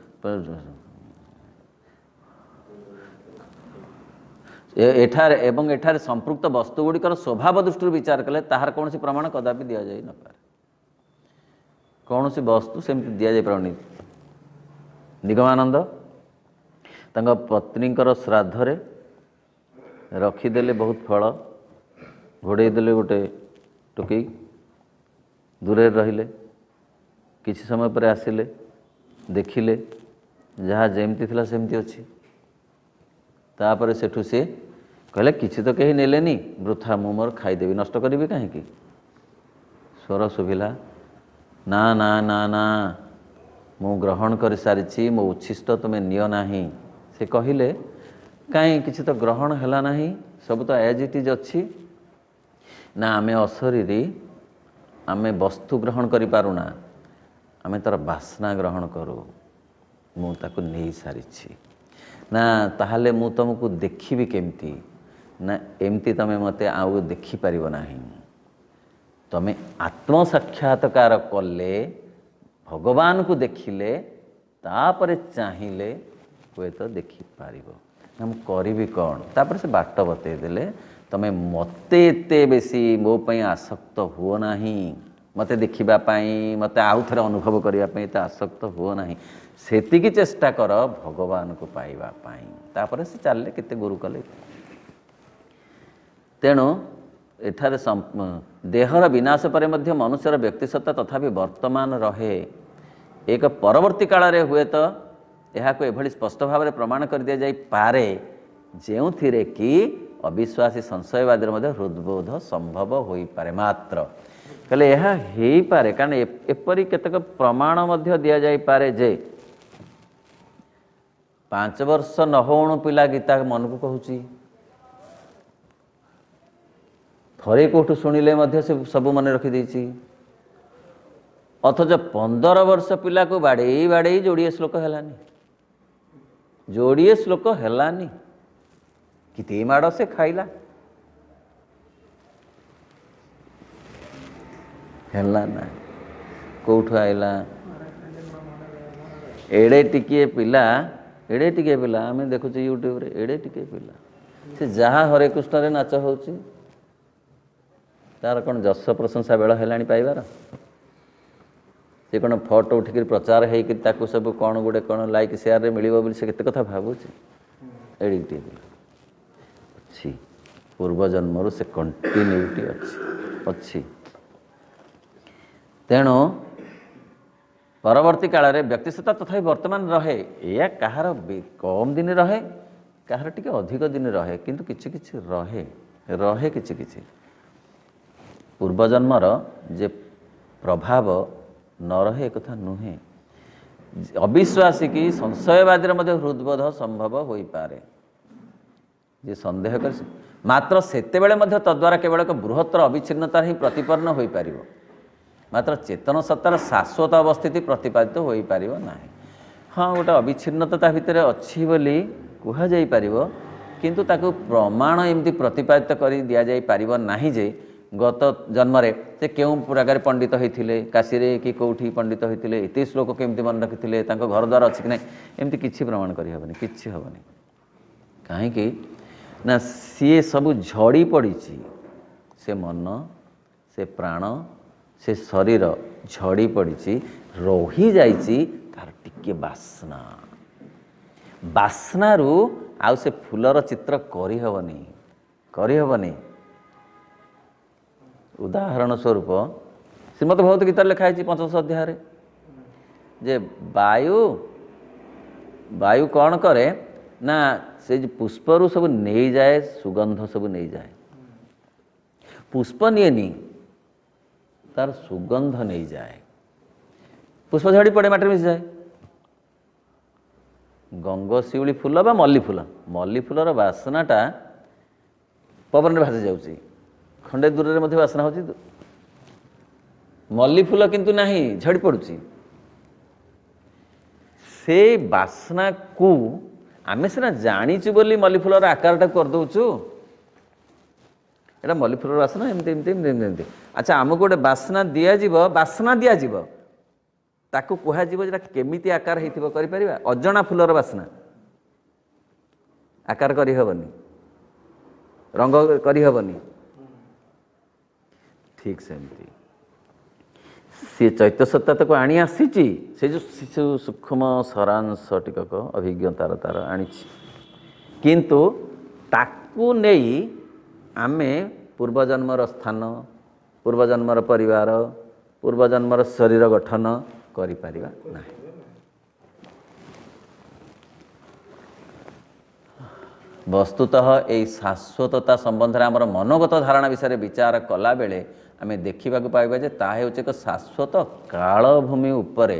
एठार एवं एठार संपृक्त वस्तु गुड़िकर स्वभाव दृष्टि विचार कले ताहार कौन सी प्रमाण कदापि दि जाई न पारे। कौन सी वस्तु सेमती दि जाई पारनी। निगमानंद तांका पत्नीकर श्राद्धरे रखीदेले बहुत फल घोड़े देले गोटे टोकई दूरे रहिले किछि समय पर आसिले देखिले जहाँ जेमती थिला सेमती अच्छी तापर सेठू से कहले किछि तो कहीं नेलेनी वृथा मु मोर खाईदेवी नष्ट करी कहीं स्वर शुभिला ना ना ना ना मु ग्रहण कर सारी मो उच्छिष्ट तुम्हें नियो नाही। से कहिले कहीं किछि तो ग्रहण हैला नाही सब तो एज इट इज अच्छी ना आमे अशरीरी आमे वस्तु ग्रहण करि पारुना आमे तार बासना ग्रहण करू मु ताकू नहीं सारी ना ताहले मु तुमको देखी केमती ना एमती तमे मते आउ देखी पारिबो नाही। तमे आत्म साक्षात्कार कले भगवान को देखिले तापरे चाहिए हुए तो देखी पारिबो हम करी कौन तापर से बाट बते देले तमे मते एते बेसी मो पई आसक्त हुओ नाही मते देखिबा पई मते आउ थरे अनुभव करिया पई त आसक्त हुओ नाही सेतिकी चेष्टा कर भगवान को पाइबा पई तापर से चलले केते गुरु कले। तेणु एठारे देहर विनाश पर मध्य मनुष्यर व्यक्तिसत्ता तथापि वर्तमान रहे एक परवर्ती काल रे हुए तो यह एभली स्पष्ट भाव में प्रमाण कर दिया जाई पारे जो थिरे कि अविश्वासी संशयवादी मध्य हृदबोध संभव हो पारे मात्र कहले यह हो पारे कारण एपरी केतक प्रमाण मध्य दिया जाई पारे जे 5 वर्ष न होणु पिला गीता मन को कहूची थरे कोठु शुणिले मध्य से सब मन रखी देछि अथच 15 वर्ष पिला को बाड़े बाड़े जोड़िए श्लोक हेलानी जोड़िए श्लोक हेलानी किते माड़ से खाइला हेला ना कोठु आइला एड़े टिके पिला आमे देखुचे यूट्यूब रे एड़े टिके पिला से जहाँ हरे कृष्ण रे नाच होची तार कौन जस प्रशंसा बेल है पाइबार से कौन फोटो उठिक प्रचार हो सब कौन गोटे कौन लाइक सेयार रे मिलिबो बोली से केते कथा भाबुची एडिक्ट अच्छी पूर्व जन्मरू से कंटिन्यूटी अच्छी। तेणु परवर्ती काल रे व्यक्तिसत्ता तथा वर्तमान रहे या कहार कम दिन रहे कहार टिके अधिक दिन रहे किंतु किछि किछि रहे किछि किछि पूर्वजन्मर जे प्रभाव न रहे कथा नुहे। अविश्वासी की संशयवादी मध्य हृदबोध संभव हो पारे जे संदेह कर मात्र सेतेबेले मध्य तद्वारा केवल एक बृहत्तर अविच्छिन्नतार ही प्रतिपन्न हो पारिबो मात्र चेतन सत्तार शाश्वत अवस्थिति प्रतिपादित हो पारिबो नाही। हाँ गोटे अविच्छिन्नता भितर अच्छी बोली कह जाई पारिबो किंतु ताकू प्रमाण एमती प्रतिपादित कर दि जाई पारिबो नाही जे गत जन्म से क्यों प्रकार पंडित होते काशी कि कौटी पंडित होते इतने श्लोक केमती मन रखी घर द्वार अच्छी कि ना एमती किसी प्रमाण करहबनी किसी हेनी कहीं ना सी सब झड़ी पड़ी से मन से प्राण से शरीर झड़ी पड़ी रही जाइए तार टिके बासना बासनारू आउ से फूलर चित्र करहबनी ଉଦାହରଣ ସ୍ୱରୂପ ଶ୍ରୀମଦ୍ ଭଗବତ ଗୀତାରେ ଲେଖା ହେଇଛି 5ଶ ଅଧ୍ୟାୟରେ ଯେ ବାୟୁ କ'ଣ କରେ ନା ସେ ଯେଉଁ ପୁଷ୍ପରୁ ସବୁ ନେଇଯାଏ, ସୁଗନ୍ଧ ସବୁ ନେଇଯାଏ। ପୁଷ୍ପ ନିଏନି, ତାର ସୁଗନ୍ଧ ନେଇଯାଏ। ପୁଷ୍ପ ଝଡ଼ି ପଡ଼େ, ମାଟିରେ ମିଶିଯାଏ। ଗଙ୍ଗଶିଉଳି ଫୁଲ ବା ମଲ୍ଲି ଫୁଲ, ମଲ୍ଲି ଫୁଲର ବାସ୍ନାଟା ପବନରେ ଭାସି ଯାଉଛି, ଖଣ୍ଡେ ଦୂରରେ ମଧ୍ୟ ବାସ୍ନା ହେଉଛି। ମଲ୍ଲି ଫୁଲ କିନ୍ତୁ ନାହିଁ, ଝଡ଼ି ପଡ଼ୁଛି। ସେ ବାସ୍ନାକୁ ଆମେ ସିନା ଜାଣିଛୁ ବୋଲି ମଲ୍ଲି ଫୁଲର ଆକାରଟାକୁ କରିଦେଉଛୁ, ଏଇଟା ମଲ୍ଲି ଫୁଲର ବାସ୍ନା, ଏମିତି ଏମିତି ଏମିତି ଏମିତି। ଆଚ୍ଛା, ଆମକୁ ଗୋଟେ ବାସ୍ନା ଦିଆଯିବ, ତାକୁ କୁହାଯିବ ଯେ କେମିତି ଆକାର ହେଇଥିବ, କରିପାରିବା? ଅଜଣା ଫୁଲର ବାସ୍ନା, ଆକାର କରିହେବନି, ରଙ୍ଗ କରିହେବନି। ଠିକ୍ ସେମିତି ସିଏ ଚୈତ୍ୟସତ୍ତା ତାକୁ ଆଣି ଆସିଛି, ସେ ଯେଉଁ ସୂକ୍ଷ୍ମ ସରାଂଶ ଟିକକ ଅଭିଜ୍ଞତାର ତାର ଆଣିଛି, କିନ୍ତୁ ତାକୁ ନେଇ ଆମେ ପୂର୍ବଜନ୍ମର ସ୍ଥାନ, ପୂର୍ବଜନ୍ମର ପରିବାର, ପୂର୍ବଜନ୍ମର ଶରୀର ଗଠନ କରିପାରିବା ନାହିଁ। ବସ୍ତୁତଃ ଏହି ଶାଶ୍ୱତତା ସମ୍ବନ୍ଧରେ ଆମର ମନୋଗତ ଧାରଣା ବିଷୟରେ ବିଚାର କଲାବେଳେ ଆମେ ଦେଖିବାକୁ ପାଇବା ଯେ ତାହା ହେଉଛି ଏକ ଶାଶ୍ୱତ କାଳଭୂମି ଉପରେ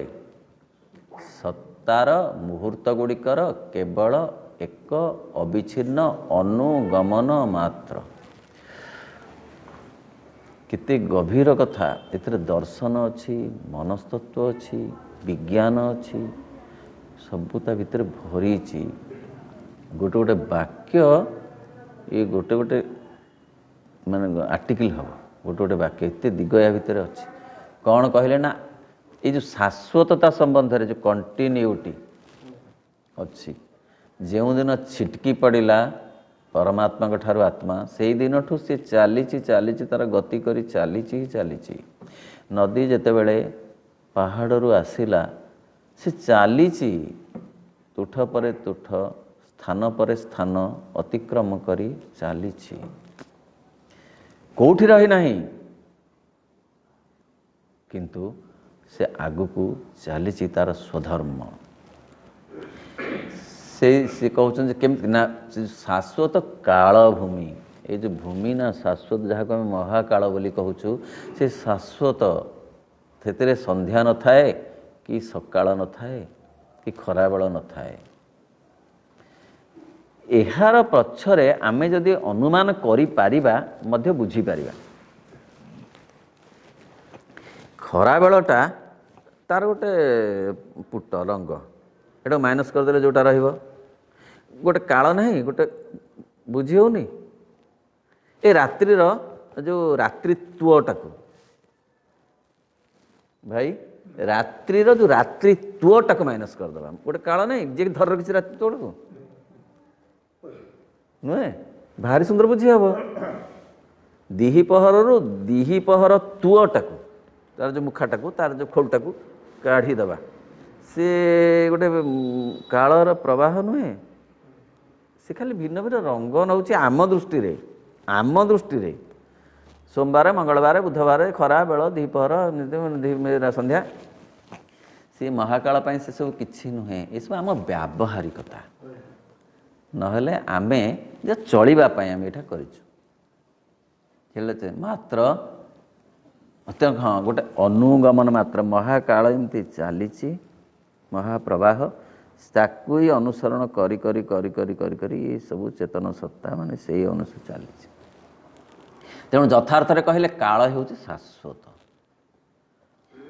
ସତ୍ତାର ମୁହୂର୍ତ୍ତ ଗୁଡ଼ିକର କେବଳ ଏକ ଅବିଚ୍ଛିନ୍ନ ଅନୁଗମନ ମାତ୍ର। କେତେ ଗଭୀର କଥା! ଏଥିରେ ଦର୍ଶନ ଅଛି, ମନସ୍ତତ୍ଵ ଅଛି, ବିଜ୍ଞାନ ଅଛି, ସବୁ ତା ଭିତରେ ଭରିଛି। ଗୋଟେ ଗୋଟେ ବାକ୍ୟ, ଏ ଗୋଟେ ଗୋଟେ ମାନେ ଆର୍ଟିକିଲ୍ ହେବ, ଗୋଟେ ଗୋଟେ ବାକ୍ୟ, ଏତେ ଦିଗ ୟା ଭିତରେ ଅଛି। କ'ଣ କହିଲେ ନା, ଏଇ ଯେଉଁ ଶାଶ୍ୱତତା ସମ୍ବନ୍ଧରେ ଯେଉଁ କଣ୍ଟିନ୍ୟୁଟି ଅଛି, ଯେଉଁଦିନ ଛିଟକି ପଡ଼ିଲା ପରମାତ୍ମାଙ୍କ ଠାରୁ ଆତ୍ମା, ସେଇ ଦିନଠୁ ସେ ଚାଲିଛି, ତାର ଗତି କରି ଚାଲିଛି। ନଦୀ ଯେତେବେଳେ ପାହାଡ଼ରୁ ଆସିଲା, ସେ ଚାଲିଛି, ତୁଠ ପରେ ତୁଠ, ସ୍ଥାନ ପରେ ସ୍ଥାନ ଅତିକ୍ରମ କରି ଚାଲିଛି, କେଉଁଠି ରହିନାହିଁ, କିନ୍ତୁ ସେ ଆଗକୁ ଚାଲିଛି ତାର ସ୍ୱଧର୍ମ। ସେ କହୁଛନ୍ତି କେମିତି ନା, ଶାଶ୍ୱତ କାଳଭୂମି, ଏଇ ଯେଉଁ ଭୂମି ନା ଶାଶ୍ୱତ, ଯାହାକୁ ଆମେ ମହାକାଳ ବୋଲି କହୁଛୁ, ସେ ଶାଶ୍ୱତ। ସେଥିରେ ସନ୍ଧ୍ୟା ନଥାଏ, କି ସକାଳ ନଥାଏ, କି ଖରାବେଳ ନଥାଏ। ଏହାର ପଛରେ ଆମେ ଯଦି ଅନୁମାନ କରିପାରିବା ମଧ୍ୟ ବୁଝିପାରିବା। ଖରାବେଳଟା ତାର ଗୋଟେ ପୁଟ ରଙ୍ଗ, ଏଟାକୁ ମାଇନସ୍ କରିଦେଲେ ଯେଉଁଟା ରହିବ, ଗୋଟେ କାଳ ନାହିଁ, ଗୋଟେ ବୁଝି ହେଉନି। ଏ ରାତ୍ରିର ଯେଉଁ ରାତ୍ରିତ୍ୱଟାକୁ, ଭାଇ ରାତ୍ରିର ଯେଉଁ ରାତ୍ରିତ୍ୱଟାକୁ ମାଇନସ୍ କରିଦେବା, ଗୋଟେ କାଳ ନାହିଁ ଯିଏକି ଧରି ରଖିଛି ରାତ୍ରିତ୍ୱଟାକୁ, ନୁହେଁ? ଭାରି ସୁନ୍ଦର ବୁଝି ହେବ। ଦିହିପହରରୁ ଦିହିପହର ତୁଅଟାକୁ, ତାର ଯେଉଁ ମୁଖାଟାକୁ, ତାର ଯେଉଁ ଖୋଳଟାକୁ କାଢ଼ିଦେବା, ସେ ଗୋଟେ କାଳର ପ୍ରବାହ ନୁହେଁ, ସେ ଖାଲି ଭିନ୍ନ ଭିନ୍ନ ରଙ୍ଗ ନେଉଛି ଆମ ଦୃଷ୍ଟିରେ। ସୋମବାର, ମଙ୍ଗଳବାର, ବୁଧବାର, ଖରା ବେଳ, ଦ୍ୱିପହର, ସନ୍ଧ୍ୟା, ସେ ମହାକାଳ ପାଇଁ ସେସବୁ କିଛି ନୁହେଁ। ଏସବୁ ଆମ ବ୍ୟାବହାରିକତା, ନହେଲେ ଆମେ ଯେ ଚଳିବା ପାଇଁ ଆମେ ଏଇଟା କରିଛୁ। ହେଲେ ମାତ୍ର ଗୋଟେ ଅନୁଗମନ ମାତ୍ର। ମହାକାଳ ଏମିତି ଚାଲିଛି, ମହାପ୍ରବାହ, ତାକୁ ହିଁ ଅନୁସରଣ କରି ଏସବୁ ଚେତନ ସତ୍ତା ମାନେ ସେଇ ଅନୁସାରେ ଚାଲିଛି। ତେଣୁ ଯଥାର୍ଥରେ କହିଲେ କାଳ ହେଉଛି ଶାଶ୍ୱତ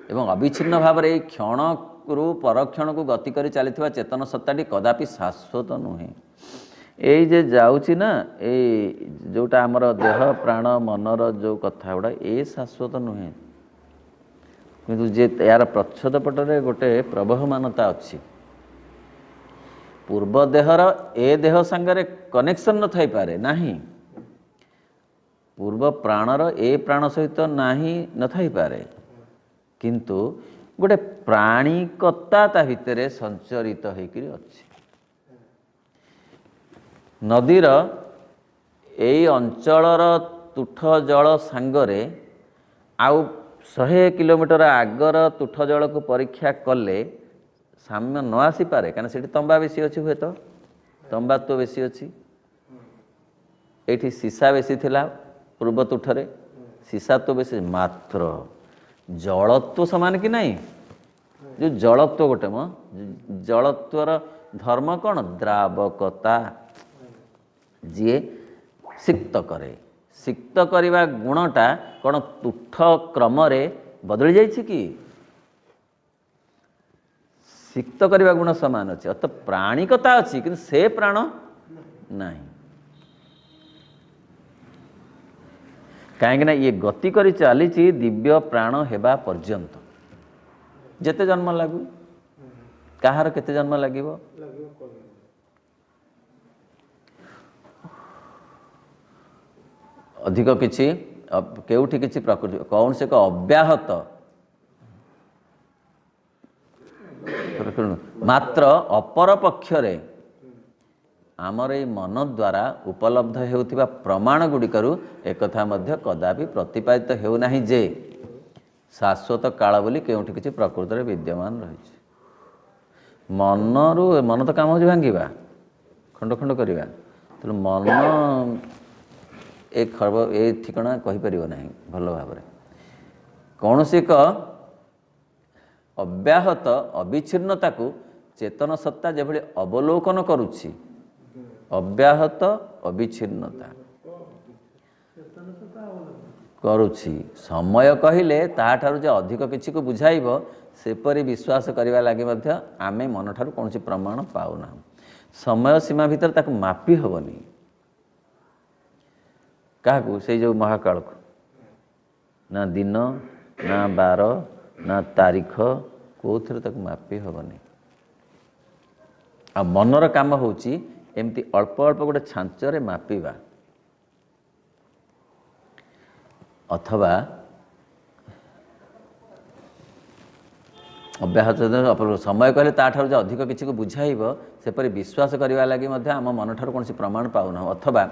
ଏବଂ ଅବିଚ୍ଛିନ୍ନ ଭାବରେ ଏଇ କ୍ଷଣରୁ ପରକ୍ଷଣକୁ ଗତି କରି ଚାଲିଥିବା ଚେତନ ସତ୍ତାଟି କଦାପି ଶାଶ୍ୱତ ନୁହେଁ। ଏଇ ଯେ ଯାଉଛି ନା, ଏଇ ଯେଉଁଟା ଆମର ଦେହ ପ୍ରାଣ ମନର ଯେଉଁ କଥା ଗୁଡ଼ା, ଏ ଶାଶ୍ୱତ ନୁହେଁ। କିନ୍ତୁ ଯେ ଏହାର ପ୍ରଚ୍ଛଦ ପଟରେ ଗୋଟେ ପ୍ରବହମାନତା ଅଛି। ପୂର୍ବ ଦେହର ଏ ଦେହ ସାଙ୍ଗରେ କନେକ୍ସନ୍ ନଥାଇପାରେ, ନାହିଁ। ପୂର୍ବ ପ୍ରାଣର ଏ ପ୍ରାଣ ସହିତ ନଥାଇପାରେ, କିନ୍ତୁ ଗୋଟେ ପ୍ରାଣିକତା ତା ଭିତରେ ସଞ୍ଚରିତ ହେଇକରି ଅଛି। ନଦୀର ଏଇ ଅଞ୍ଚଳର ତୁଠ ଜଳ ସାଙ୍ଗରେ ଆଉ 100 କିଲୋମିଟର ଆଗର ତୁଠ ଜଳକୁ ପରୀକ୍ଷା କଲେ ସାମ୍ୟ ନ ଆସିପାରେ, କାରଣ ସେଠି ତମ୍ବା ବେଶୀ ଅଛି, ହୁଏତ ତମ୍ବାତ୍ୱ ବେଶୀ ଅଛି। ଏଇଠି ସୀସା ବେଶୀ ଥିଲା ପୂର୍ବ ତୁଠରେ, ସୀସାତ୍ୱ ବେଶୀ, ମାତ୍ର ଜଳତ୍ୱ ସମାନ କି ନାହିଁ? ଯେଉଁ ଜଳତ୍ୱ ଗୋଟେ ଜଳତ୍ୱର ଧର୍ମ କ'ଣ? ଦ୍ରାବକତା। ଯିଏ ସିକ୍ତ କରେ, ସିକ୍ତ କରିବା ଗୁଣଟା କ'ଣ ତୁଠ କ୍ରମରେ ବଦଳି ଯାଇଛି କି? ସିକ୍ତ କରିବା ଗୁଣ ସମାନ ଅଛି, ଅର୍ଥ ପ୍ରାଣିକତା ଅଛି, କିନ୍ତୁ ସେ ପ୍ରାଣ ନାହିଁ। କାହିଁକିନା ଇଏ ଗତି କରି ଚାଲିଛି ଦିବ୍ୟ ପ୍ରାଣ ହେବା ପର୍ଯ୍ୟନ୍ତ। ଯେତେ ଜନ୍ମ ଲାଗୁ, କାହାର କେତେ ଜନ୍ମ ଲାଗିବ? ଅଧିକ କିଛି କେଉଁଠି କିଛି ପ୍ରକୃତି କୌଣସି ଏକ ଅବ୍ୟାହତ, ମାତ୍ର ଅପର ପକ୍ଷରେ ଆମର ଏଇ ମନ ଦ୍ୱାରା ଉପଲବ୍ଧ ହେଉଥିବା ପ୍ରମାଣ ଗୁଡ଼ିକରୁ ଏକଥା ମଧ୍ୟ କଦାପି ପ୍ରତିପାଦିତ ହେଉନାହିଁ ଯେ ଶାଶ୍ୱତ କାଳ ବୋଲି କେଉଁଠି କିଛି ପ୍ରକୃତରେ ବିଦ୍ୟମାନ ରହିଛି। ମନ ତ କାମ ହେଉଛି ଭାଙ୍ଗିବା, ଖଣ୍ଡ ଖଣ୍ଡ କରିବା। ତେଣୁ ମନ ଏ ଠିକଣା କହିପାରିବ ନାହିଁ ଭଲ ଭାବରେ। କୌଣସି ଏକ ଅବ୍ୟାହତ ଅବିଚ୍ଛିନ୍ନତାକୁ ଚେତନ ସତ୍ତା ଯେଭଳି ଅବଲୋକନ କରୁଛି, ଅବ୍ୟାହତ ଅବିଚ୍ଛିନ୍ନତା କରୁଛି, ସମୟ କହିଲେ ତାହାଠାରୁ ଯେ ଅଧିକ କିଛିକୁ ବୁଝାଇବ ସେପରି ବିଶ୍ୱାସ କରିବା ଲାଗି ମଧ୍ୟ ଆମେ ମନଠାରୁ କୌଣସି ପ୍ରମାଣ ପାଉନାହୁଁ। ସମୟ ସୀମା ଭିତରେ ତାକୁ ମାପି ହେବନି। କାହାକୁ? ସେଇ ଯେଉଁ ମହାକାଳକୁ। ନା ଦିନ, ନା ବାର, ନା ତାରିଖ, କେଉଁଥିରେ ତାକୁ ମାପି ହେବନି। ଆଉ ମନର କାମ ହେଉଛି ଏମିତି ଅଳ୍ପ ଅଳ୍ପ ଗୋଟେ ଛାଞ୍ଚରେ ମାପିବା, ଅଥବା ଅବ୍ୟାହତ ସମୟ କହିଲେ ତାଠାରୁ ଯେ ଅଧିକ କିଛିକୁ ବୁଝାଇବ ସେପରି ବିଶ୍ୱାସ କରିବା ଲାଗି ମଧ୍ୟ ଆମ ମନଠାରୁ କୌଣସି ପ୍ରମାଣ ପାଉନାହୁଁ। ଅଥବା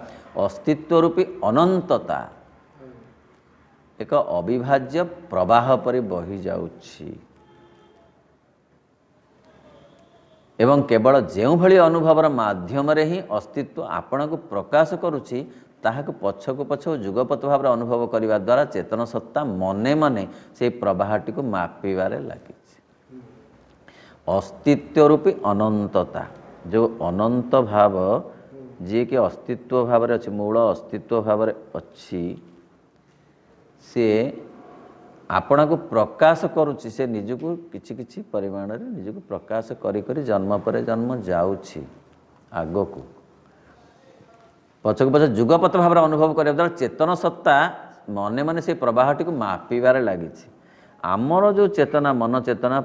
ଅସ୍ତିତ୍ୱ ରୂପୀ ଅନନ୍ତତା ଏକ ଅବିଭାଜ୍ୟ ପ୍ରବାହ ପରି ବହିଯାଉଛି ଏବଂ କେବଳ ଯେଉଁଭଳି ଅନୁଭବର ମାଧ୍ୟମରେ ହିଁ ଅସ୍ତିତ୍ୱ ଆପଣଙ୍କୁ ପ୍ରକାଶ କରୁଛି ତାହାକୁ ପଛକୁ ପଛ ଯୁଗପତ ଭାବରେ ଅନୁଭବ କରିବା ଦ୍ୱାରା ଚେତନ ସତ୍ତା ମନେ ମନେ ସେହି ପ୍ରବାହଟିକୁ ମାପିବାରେ ଲାଗିଛି। ଅସ୍ତିତ୍ୱ ରୂପୀ ଅନନ୍ତତା, ଯେଉଁ ଅନନ୍ତ ଭାବ ଯିଏକି ଅସ୍ତିତ୍ୱ ଭାବରେ ଅଛି, ମୂଳ ଅସ୍ତିତ୍ୱ ଭାବରେ ଅଛି, ସିଏ ଆପଣଙ୍କୁ ପ୍ରକାଶ କରୁଛି। ସେ ନିଜକୁ କିଛି କିଛି ପରିମାଣରେ ନିଜକୁ ପ୍ରକାଶ କରି କରି ଜନ୍ମ ପରେ ଜନ୍ମ ଯାଉଛି ଆଗକୁ, ପଛକୁ ପଛ ଯୁଗପଥ ଭାବରେ ଅନୁଭବ କରିବା ଦ୍ୱାରା ଚେତନ ସତ୍ତା ମନେ ମନେ ସେ ପ୍ରବାହଟିକୁ ମାପିବାରେ ଲାଗିଛି। ଆମର ଯେଉଁ ଚେତନା, ମନ ଚେତନା,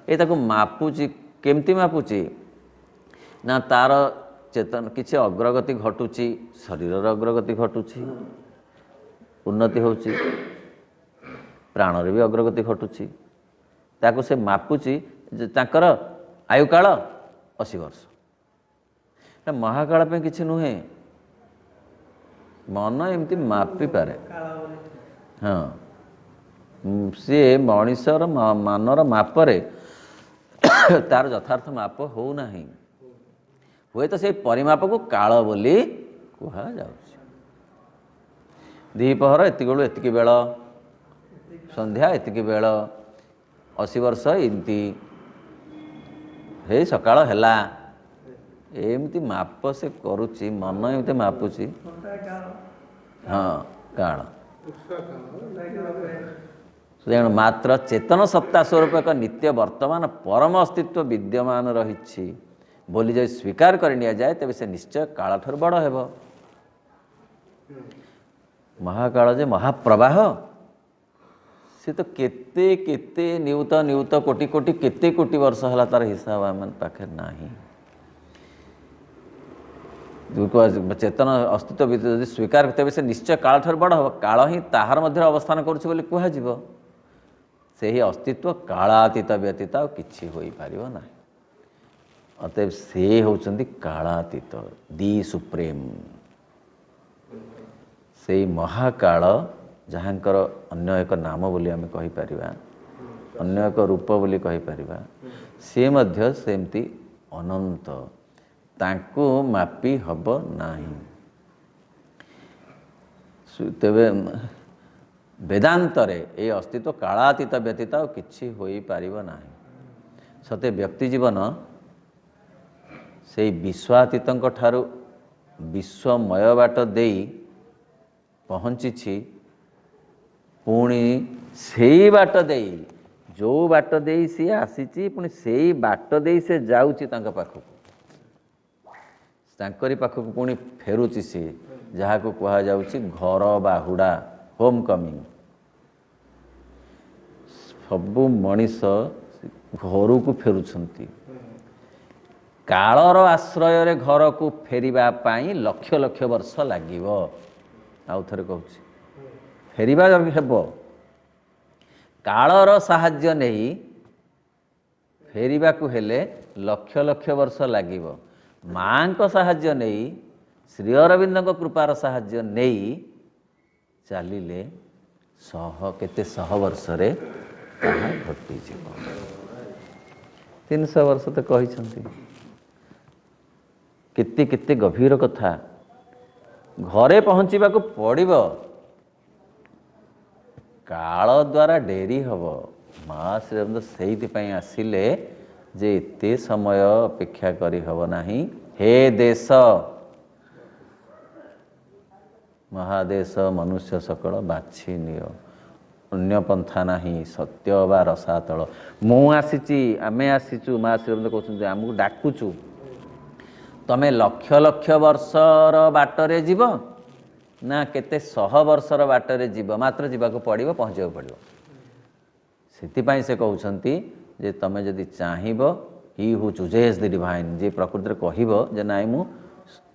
ଏ ତାକୁ ମାପୁଛି। କେମିତି ମାପୁଛି? ନା ତାର ଚେତନ କିଛି ଅଗ୍ରଗତି ଘଟୁଛି, ଶରୀରର ଅଗ୍ରଗତି ଘଟୁଛି, ଉନ୍ନତି ହେଉଛି, ପ୍ରାଣରେ ବି ଅଗ୍ରଗତି ଘଟୁଛି। ତାକୁ ସେ ମାପୁଛି ଯେ ତାଙ୍କର ଆୟୁକାଳ 80 ବର୍ଷ। ମହାକାଳ ପାଇଁ କିଛି ନୁହେଁ, ମନ ଏମିତି ମାପିପାରେ। ହଁ, ସିଏ ମଣିଷର ମାନର ମାପରେ ତାର ଯଥାର୍ଥ ମାପ ହେଉନାହିଁ। ହୁଏତ ସେଇ ପରିମାପକୁ କାଳ ବୋଲି କୁହାଯାଉଛି। ଦ୍ୱିପହର ଏତିକି ବେଳୁ ଏତିକି ବେଳ, ସନ୍ଧ୍ୟା ଏତିକି ବେଳ, 80 ବର୍ଷ ଏମିତି, ହେଇ ସକାଳ ହେଲା, ଏମିତି ମାପ ସେ କରୁଛି। ମନ ଏମିତି ମାପୁଛି। ହଁ, କାଳ। ତେଣୁ ମାତ୍ର ଚେତନ ସତ୍ତା ସ୍ୱରୂପ ଏକ ନିତ୍ୟ ବର୍ତ୍ତମାନ ପରମ ଅସ୍ତିତ୍ୱ ବିଦ୍ୟମାନ ରହିଛି ବୋଲି ଯଦି ସ୍ୱୀକାର କରି ନିଆଯାଏ ତେବେ ସେ ନିଶ୍ଚୟ କାଳଠାରୁ ବଡ଼ ହେବ। ମହାକାଳ ଯେ ମହାପ୍ରବାହ, ସେ ତ କେତେ କେତେ ନିୟୁତ ନିୟୁତ କୋଟି କୋଟି କେତେ କୋଟି ବର୍ଷ ହେଲା, ତାର ହିସାବ ଆମ ପାଖରେ ନାହିଁ। ଚେତନ ଅସ୍ତିତ୍ୱ ଯଦି ସ୍ୱୀକାର ତେବେ ସେ ନିଶ୍ଚୟ କାଳଠାରୁ ବଡ଼ ହେବ। କାଳ ହିଁ ତାହାର ମଧ୍ୟରେ ଅବସ୍ଥାନ କରୁଛି ବୋଲି କୁହାଯିବ। ସେହି ଅସ୍ତିତ୍ୱ କାଳାତୀତ ବ୍ୟତୀତ ଆଉ କିଛି ହୋଇପାରିବ ନାହିଁ। ଅତଏବ ସେ ହେଉଛନ୍ତି କାଳାତୀତ, ଦି ସୁପ୍ରିମ୍। ସେଇ ମହାକାଳ ଯାହାଙ୍କର ଅନ୍ୟ ଏକ ନାମ ବୋଲି ଆମେ କହିପାରିବା, ଅନ୍ୟ ଏକ ରୂପ ବୋଲି କହିପାରିବା, ସିଏ ମଧ୍ୟ ସେମିତି ଅନନ୍ତ, ତାଙ୍କୁ ମାପି ହେବ ନାହିଁ। ତେବେ ବେଦାନ୍ତରେ ଏହି ଅସ୍ତିତ୍ୱ କାଳାତୀତ ବ୍ୟତୀତ ଆଉ କିଛି ହୋଇପାରିବ ନାହିଁ। ସତେ ବ୍ୟକ୍ତି ଜୀବନ ସେଇ ବିଶ୍ୱାତୀତଙ୍କ ଠାରୁ ବିଶ୍ୱମୟ ବାଟ ଦେଇ ପହଞ୍ଚିଛି, ପୁଣି ସେଇ ବାଟ ଦେଇ, ଯେଉଁ ବାଟ ଦେଇ ସିଏ ଆସିଛି, ପୁଣି ସେଇ ବାଟ ଦେଇ ସେ ଯାଉଛି ତାଙ୍କ ପାଖକୁ, ତାଙ୍କରି ପାଖକୁ ପୁଣି ଫେରୁଛି ସିଏ, ଯାହାକୁ କୁହାଯାଉଛି ଘର ବାହୁଡ଼ା, ହୋମ୍ କମିଂ। ସବୁ ମଣିଷ ଘରକୁ ଫେରୁଛନ୍ତି। କାଳର ଆଶ୍ରୟରେ ଘରକୁ ଫେରିବା ପାଇଁ ଲକ୍ଷ ଲକ୍ଷ ବର୍ଷ ଲାଗିବ। ଆଉ ଥରେ କହୁଛି, ଫେରିବା ହେବ, କାଳର ସାହାଯ୍ୟ ନେଇ ଫେରିବାକୁ ହେଲେ ଲକ୍ଷ ଲକ୍ଷ ବର୍ଷ ଲାଗିବ। ମାଙ୍କ ସାହାଯ୍ୟ ନେଇ, ଶ୍ରୀ ଅରବିନ୍ଦଙ୍କ କୃପାର ସାହାଯ୍ୟ ନେଇ ଚାଲିଲେ କେତେ ଶହ ବର୍ଷରେ ତାହା ଘଟିଯିବ। 300 ବର୍ଷ ତ କହିଛନ୍ତି। କେତେ କେତେ ଗଭୀର କଥା। ଘରେ ପହଞ୍ଚିବାକୁ ପଡ଼ିବ, କାଳ ଦ୍ୱାରା ଡେରି ହେବ। ମା ଶ୍ରୀଅରବିନ୍ଦ ସେଇଥିପାଇଁ ଆସିଲେ ଯେ ଏତେ ସମୟ ଅପେକ୍ଷା କରିହେବ ନାହିଁ। ହେ ଦେଶ ମହାଦେଶ ମନୁଷ୍ୟ ସକଳ ବାଛି ନିଅ, ଅନ୍ୟ ପନ୍ଥା ନାହିଁ ସତ୍ୟ ବା ରସାତଳ। ମୁଁ ଆସିଛି, ଆମେ ଆସିଛୁ, ମା ଶ୍ରୀଅରବିନ୍ଦ କହୁଛନ୍ତି ଆମକୁ ଡାକୁଛୁ, ତମେ ଲକ୍ଷ ଲକ୍ଷ ବର୍ଷର ବାଟରେ ଯିବ ନା କେତେ ଶହ ବର୍ଷର ବାଟରେ ଯିବ, ମାତ୍ର ଯିବାକୁ ପଡ଼ିବ, ପହଞ୍ଚିବାକୁ ପଡ଼ିବ। ସେଥିପାଇଁ ସେ କହୁଛନ୍ତି ଯେ ତମେ ଯଦି ଚାହିଁବ, ହି ହୁ ଚୁଜେସ୍ ଦି ଡିଭାଇନ୍, ଯିଏ ପ୍ରକୃତିରେ କହିବ ଯେ ନାଇଁ ମୁଁ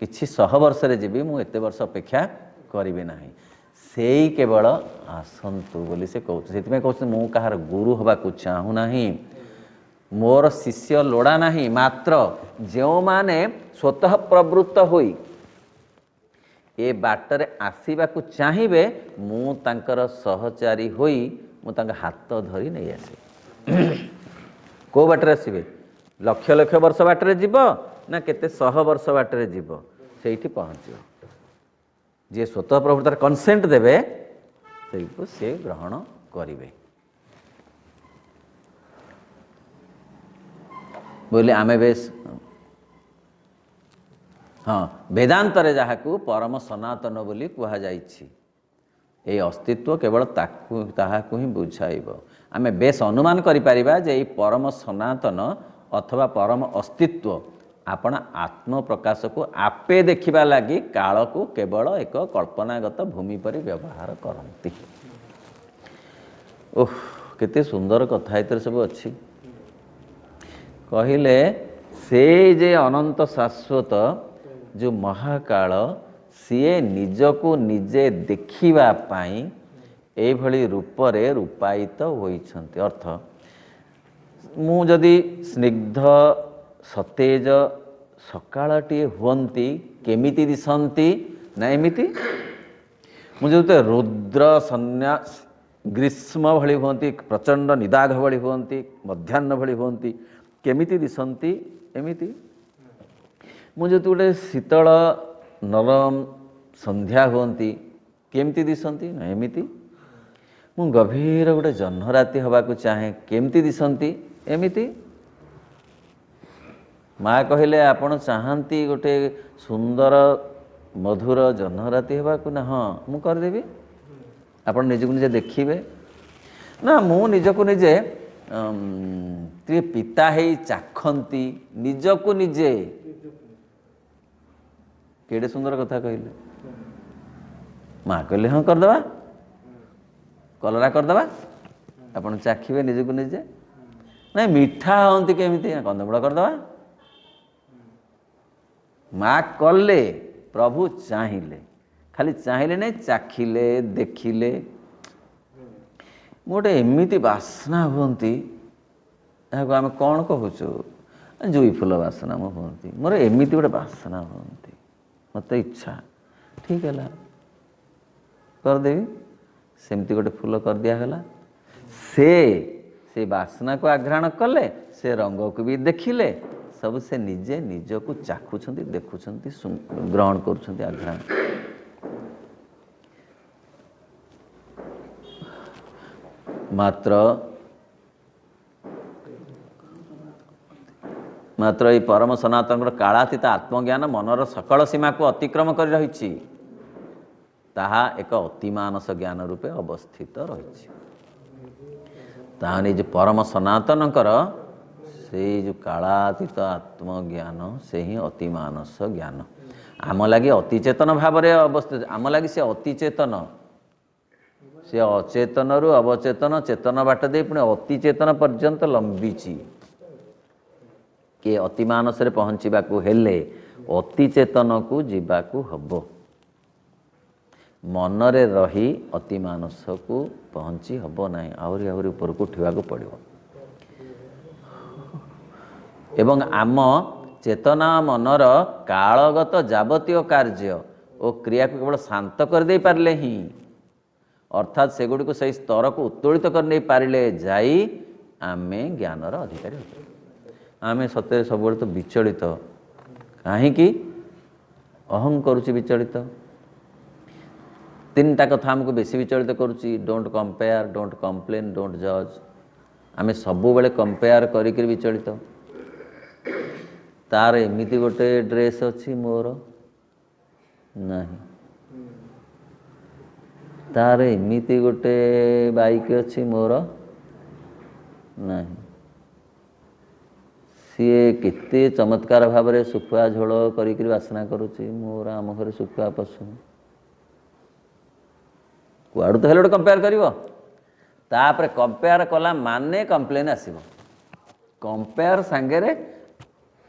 କିଛି ଶହ ବର୍ଷରେ ଯିବି, ମୁଁ ଏତେ ବର୍ଷ ଅପେକ୍ଷା କରିବି ନାହିଁ, ସେଇ କେବଳ ଆସନ୍ତୁ ବୋଲି ସେ କହୁଛନ୍ତି। ସେଥିପାଇଁ କହୁଛନ୍ତି ମୁଁ କାହାର ଗୁରୁ ହେବାକୁ ଚାହୁଁନାହିଁ, ମୋର ଶିଷ୍ୟ ଲୋଡ଼ା ନାହିଁ, ମାତ୍ର ଯେଉଁମାନେ ସ୍ୱତଃ ପ୍ରବୃତ୍ତ ହୋଇ ଏ ବାଟରେ ଆସିବାକୁ ଚାହିଁବେ, ମୁଁ ତାଙ୍କର ସହଚାରୀ ହୋଇ ମୁଁ ତାଙ୍କ ହାତ ଧରି ନେଇ ଆସେ। କେଉଁ ବାଟରେ ଆସିବେ? ଲକ୍ଷ ଲକ୍ଷ ବର୍ଷ ବାଟରେ ଯିବ ନା କେତେ ଶହ ବର୍ଷ ବାଟରେ ଯିବ, ସେଇଠି ପହଞ୍ଚିବ। ଯିଏ ସ୍ୱତଃ ପ୍ରବୃତ୍ତରେ କନସେଣ୍ଟ ଦେବେ, ସେଇକୁ ସେ ଗ୍ରହଣ କରିବେ ବୋଲି ଆମେ ବେଶ ବେଦାନ୍ତରେ ଯାହାକୁ ପରମ ସନାତନ ବୋଲି କୁହାଯାଇଛି, ଏହି ଅସ୍ତିତ୍ୱ କେବଳ ତାହାକୁ ହିଁ ବୁଝାଇବ। ଆମେ ବେଶ ଅନୁମାନ କରିପାରିବା ଯେ ଏହି ପରମ ସନାତନ ଅଥବା ପରମ ଅସ୍ତିତ୍ୱ ଆପଣ ଆତ୍ମପ୍ରକାଶକୁ ଆପେ ଦେଖିବା ଲାଗି କାଳକୁ କେବଳ ଏକ କଳ୍ପନାଗତ ଭୂମି ପରି ବ୍ୟବହାର କରନ୍ତି। କେତେ ସୁନ୍ଦର କଥା ଏଥିରେ ସବୁ ଅଛି। କହିଲେ ସେଇ ଯେ ଅନନ୍ତ ଶାଶ୍ୱତ ଯେଉଁ ମହାକାଳ, ସିଏ ନିଜକୁ ନିଜେ ଦେଖିବା ପାଇଁ ଏଇଭଳି ରୂପରେ ରୂପାୟିତ ହୋଇଛନ୍ତି। ଅର୍ଥ, ମୁଁ ଯଦି ସ୍ନିଗ୍ଧ ସତେଜ ସକାଳଟିଏ ହୁଅନ୍ତି, କେମିତି ଦିଶନ୍ତି ନା ଏମିତି? ମୁଁ ଯଦି ରୁଦ୍ର ସନ୍ନ୍ୟାସ ଗ୍ରୀଷ୍ମ ଭଳି ହୁଅନ୍ତି, ପ୍ରଚଣ୍ଡ ନିଦାଘ ଭଳି ହୁଅନ୍ତି, ମଧ୍ୟାହ୍ନ ଭଳି ହୁଅନ୍ତି, କେମିତି ଦିଶନ୍ତି? ଏମିତି। ମୁଁ ଯଦି ଗୋଟେ ଶୀତଳ ନରମ ସନ୍ଧ୍ୟା ହୁଅନ୍ତି, କେମିତି ଦିଶନ୍ତି? ନା ଏମିତି। ମୁଁ ଗଭୀର ଗୋଟେ ଜହ୍ନରାତି ହେବାକୁ ଚାହେଁ, କେମିତି ଦିଶନ୍ତି? ଏମିତି। ମା କହିଲେ ଆପଣ ଚାହାନ୍ତି ଗୋଟେ ସୁନ୍ଦର ମଧୁର ଜହ୍ନରାତି ହେବାକୁ? ନା ହଁ, ମୁଁ କରିଦେବି। ଆପଣ ନିଜକୁ ନିଜେ ଦେଖିବେ ନା ମୁଁ ନିଜକୁ ନିଜେ ଟିକେ ପିତା ହେଇ ଚାଖନ୍ତି, ନିଜକୁ ନିଜେ। କେଡ଼େ ସୁନ୍ଦର କଥା କହିଲେ। ମା କହିଲେ ହଁ କରିଦେବା, କଲରା କରିଦେବା, ଆପଣ ଚାଖିବେ ନିଜକୁ ନିଜେ। ନାଇଁ ମିଠା ହଅନ୍ତି କେମିତି? କନ୍ଦମୂଳ କରିଦେବା। ମା କଲେ, ପ୍ରଭୁ ଚାହିଁଲେ, ଖାଲି ଚାହିଁଲେ ନାହିଁ, ଚାଖିଲେ, ଦେଖିଲେ। ମୁଁ ଗୋଟେ ଏମିତି ବାସ୍ନା ହୁଅନ୍ତି, ଏହାକୁ ଆମେ କ'ଣ କହୁଛୁ? ଜୁଇ ଫୁଲ ବାସ୍ନା ମୁଁ ହୁଅନ୍ତି, ମୋର ଏମିତି ଗୋଟେ ବାସ୍ନା ହୁଅନ୍ତି, ମୋତେ ଇଚ୍ଛା। ଠିକ୍ ହେଲା, କରିଦେବି। सेमती गोटे फूल कर दिगला से बासना को आघ्राण कले से रंग को भी देखिले सब से निजे निज को चाखुं देखुं ग्रहण कर आघ्राण। मात्र ये परम सनातन कालातीत आत्मज्ञान मनर सकल सीमा को अतिक्रम कर रही ताहा एक अतिमानस ज्ञान रूपे अवस्थित रही। ताहनी जो परम सनातनकर से जो कालातीत आत्मज्ञान से ही अतिमानस ज्ञान आम लगे अतिचेतन भाव में अवस्थित। आम लगे से अतिचेतन से अचेतन रु अवचेतन चेतन बाट दे पुणी अतिचेतन पर्यंत लंबीची कि अतिमानस रे पहुँचवा हेले अतिचेतन को जीवाकू हब मनरे रही अतिमानस को पहुँची हब ना आहरी आहरी ऊपर को उठा पड़ो। एवं आम चेतना मनर कालगत जावतीय कार्य और क्रिया को केवल शांत कर दे पारे ही अर्थात सेगुड़ी को सही स्तर को उत्तोलित कर नहीं पारे जाई आमे ज्ञानर अधिकारी हो। आमे सत्य सब तो विचलित कहीं अहं करुच्ची विचलित तीनटा कथा आमको बेसी विचलित करुच्ची don't compare don't complain don't जज। आमे सबु बेले कंपेयर करिक विचलित तार एमिति गोटे ड्रेस अच्छी मोर नहीं तार एमिति गोटे बाइक अच्छी मोर नहीं सीए केते चमत्कार भाव में सुखुआ झोल करिक बासना करुच्ची मोर आम घर सुखुआ पसंद कुआड़ू तो हेले गोटे कंपेयर कर कंपेयर कला माने कंप्लेन आसब कंपेयर सांगे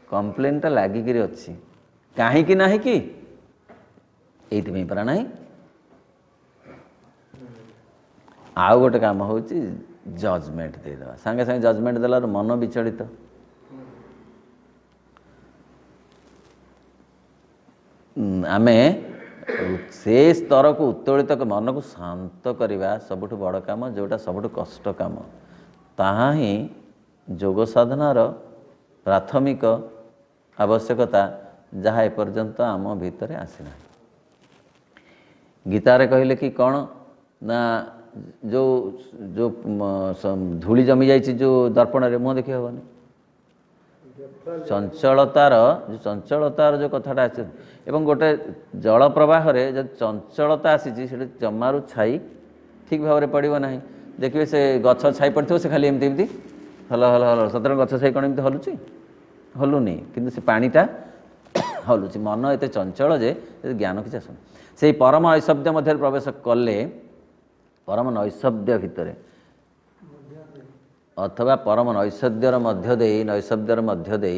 कंप्लेनटा लागिक अच्छी कहीं ना कि ये परा ना आउ गोटे काम हूँ जजमेंट देदेवा सांगे सांगे जजमेंट देला मन विचलित आमे से स्तर को उत्तोलित मन को शांत करवा सबुठ बड़ काम जोटा सबुठ कष्ट काम ताहा ही योग साधनार प्राथमिक आवश्यकता जहाँ एपर्यंत आम भितर आसीना। गीतारे कहले कि कौन ना जो जो धूली जमी जाइए जो दर्पण रे मुँह देखी हेनी चंचलतार जो कथाटा आस एवं गोटे जल प्रवाह जब चंचलता आसी जमारू छाई ठीक भाव में पड़ो ना देखिए से गछ छाई पड़ो से खाली एमती एमती हल हल हल सतरे गछ छाई कौन एमती हलुची हलुनी किंतु से पानीटा हलुची मन एत चंचल जे ज्ञान किसी आसुनी से परम ऐशब्द मध्य प्रवेश कले परम नैशब्द भितर अथवा परम नैषद्यर मध्य दे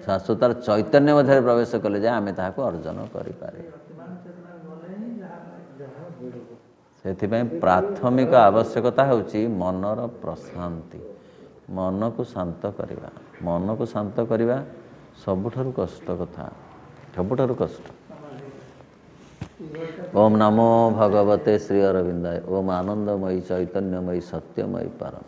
शाश्वतार चैतन्य मध्य प्रवेश कले जे आमे ताहाको अर्जन करिपारे। से प्राथमिक आवश्यकता होची मनर प्रशांति मन को शांत करवा मन को शांत करवा सबुठारु कष्ट कथा सबुठारु कष्ट। ओम नमो भगवते श्री अरविंदाय ओम आनंदमयी चैतन्यमयी सत्यमयी परम।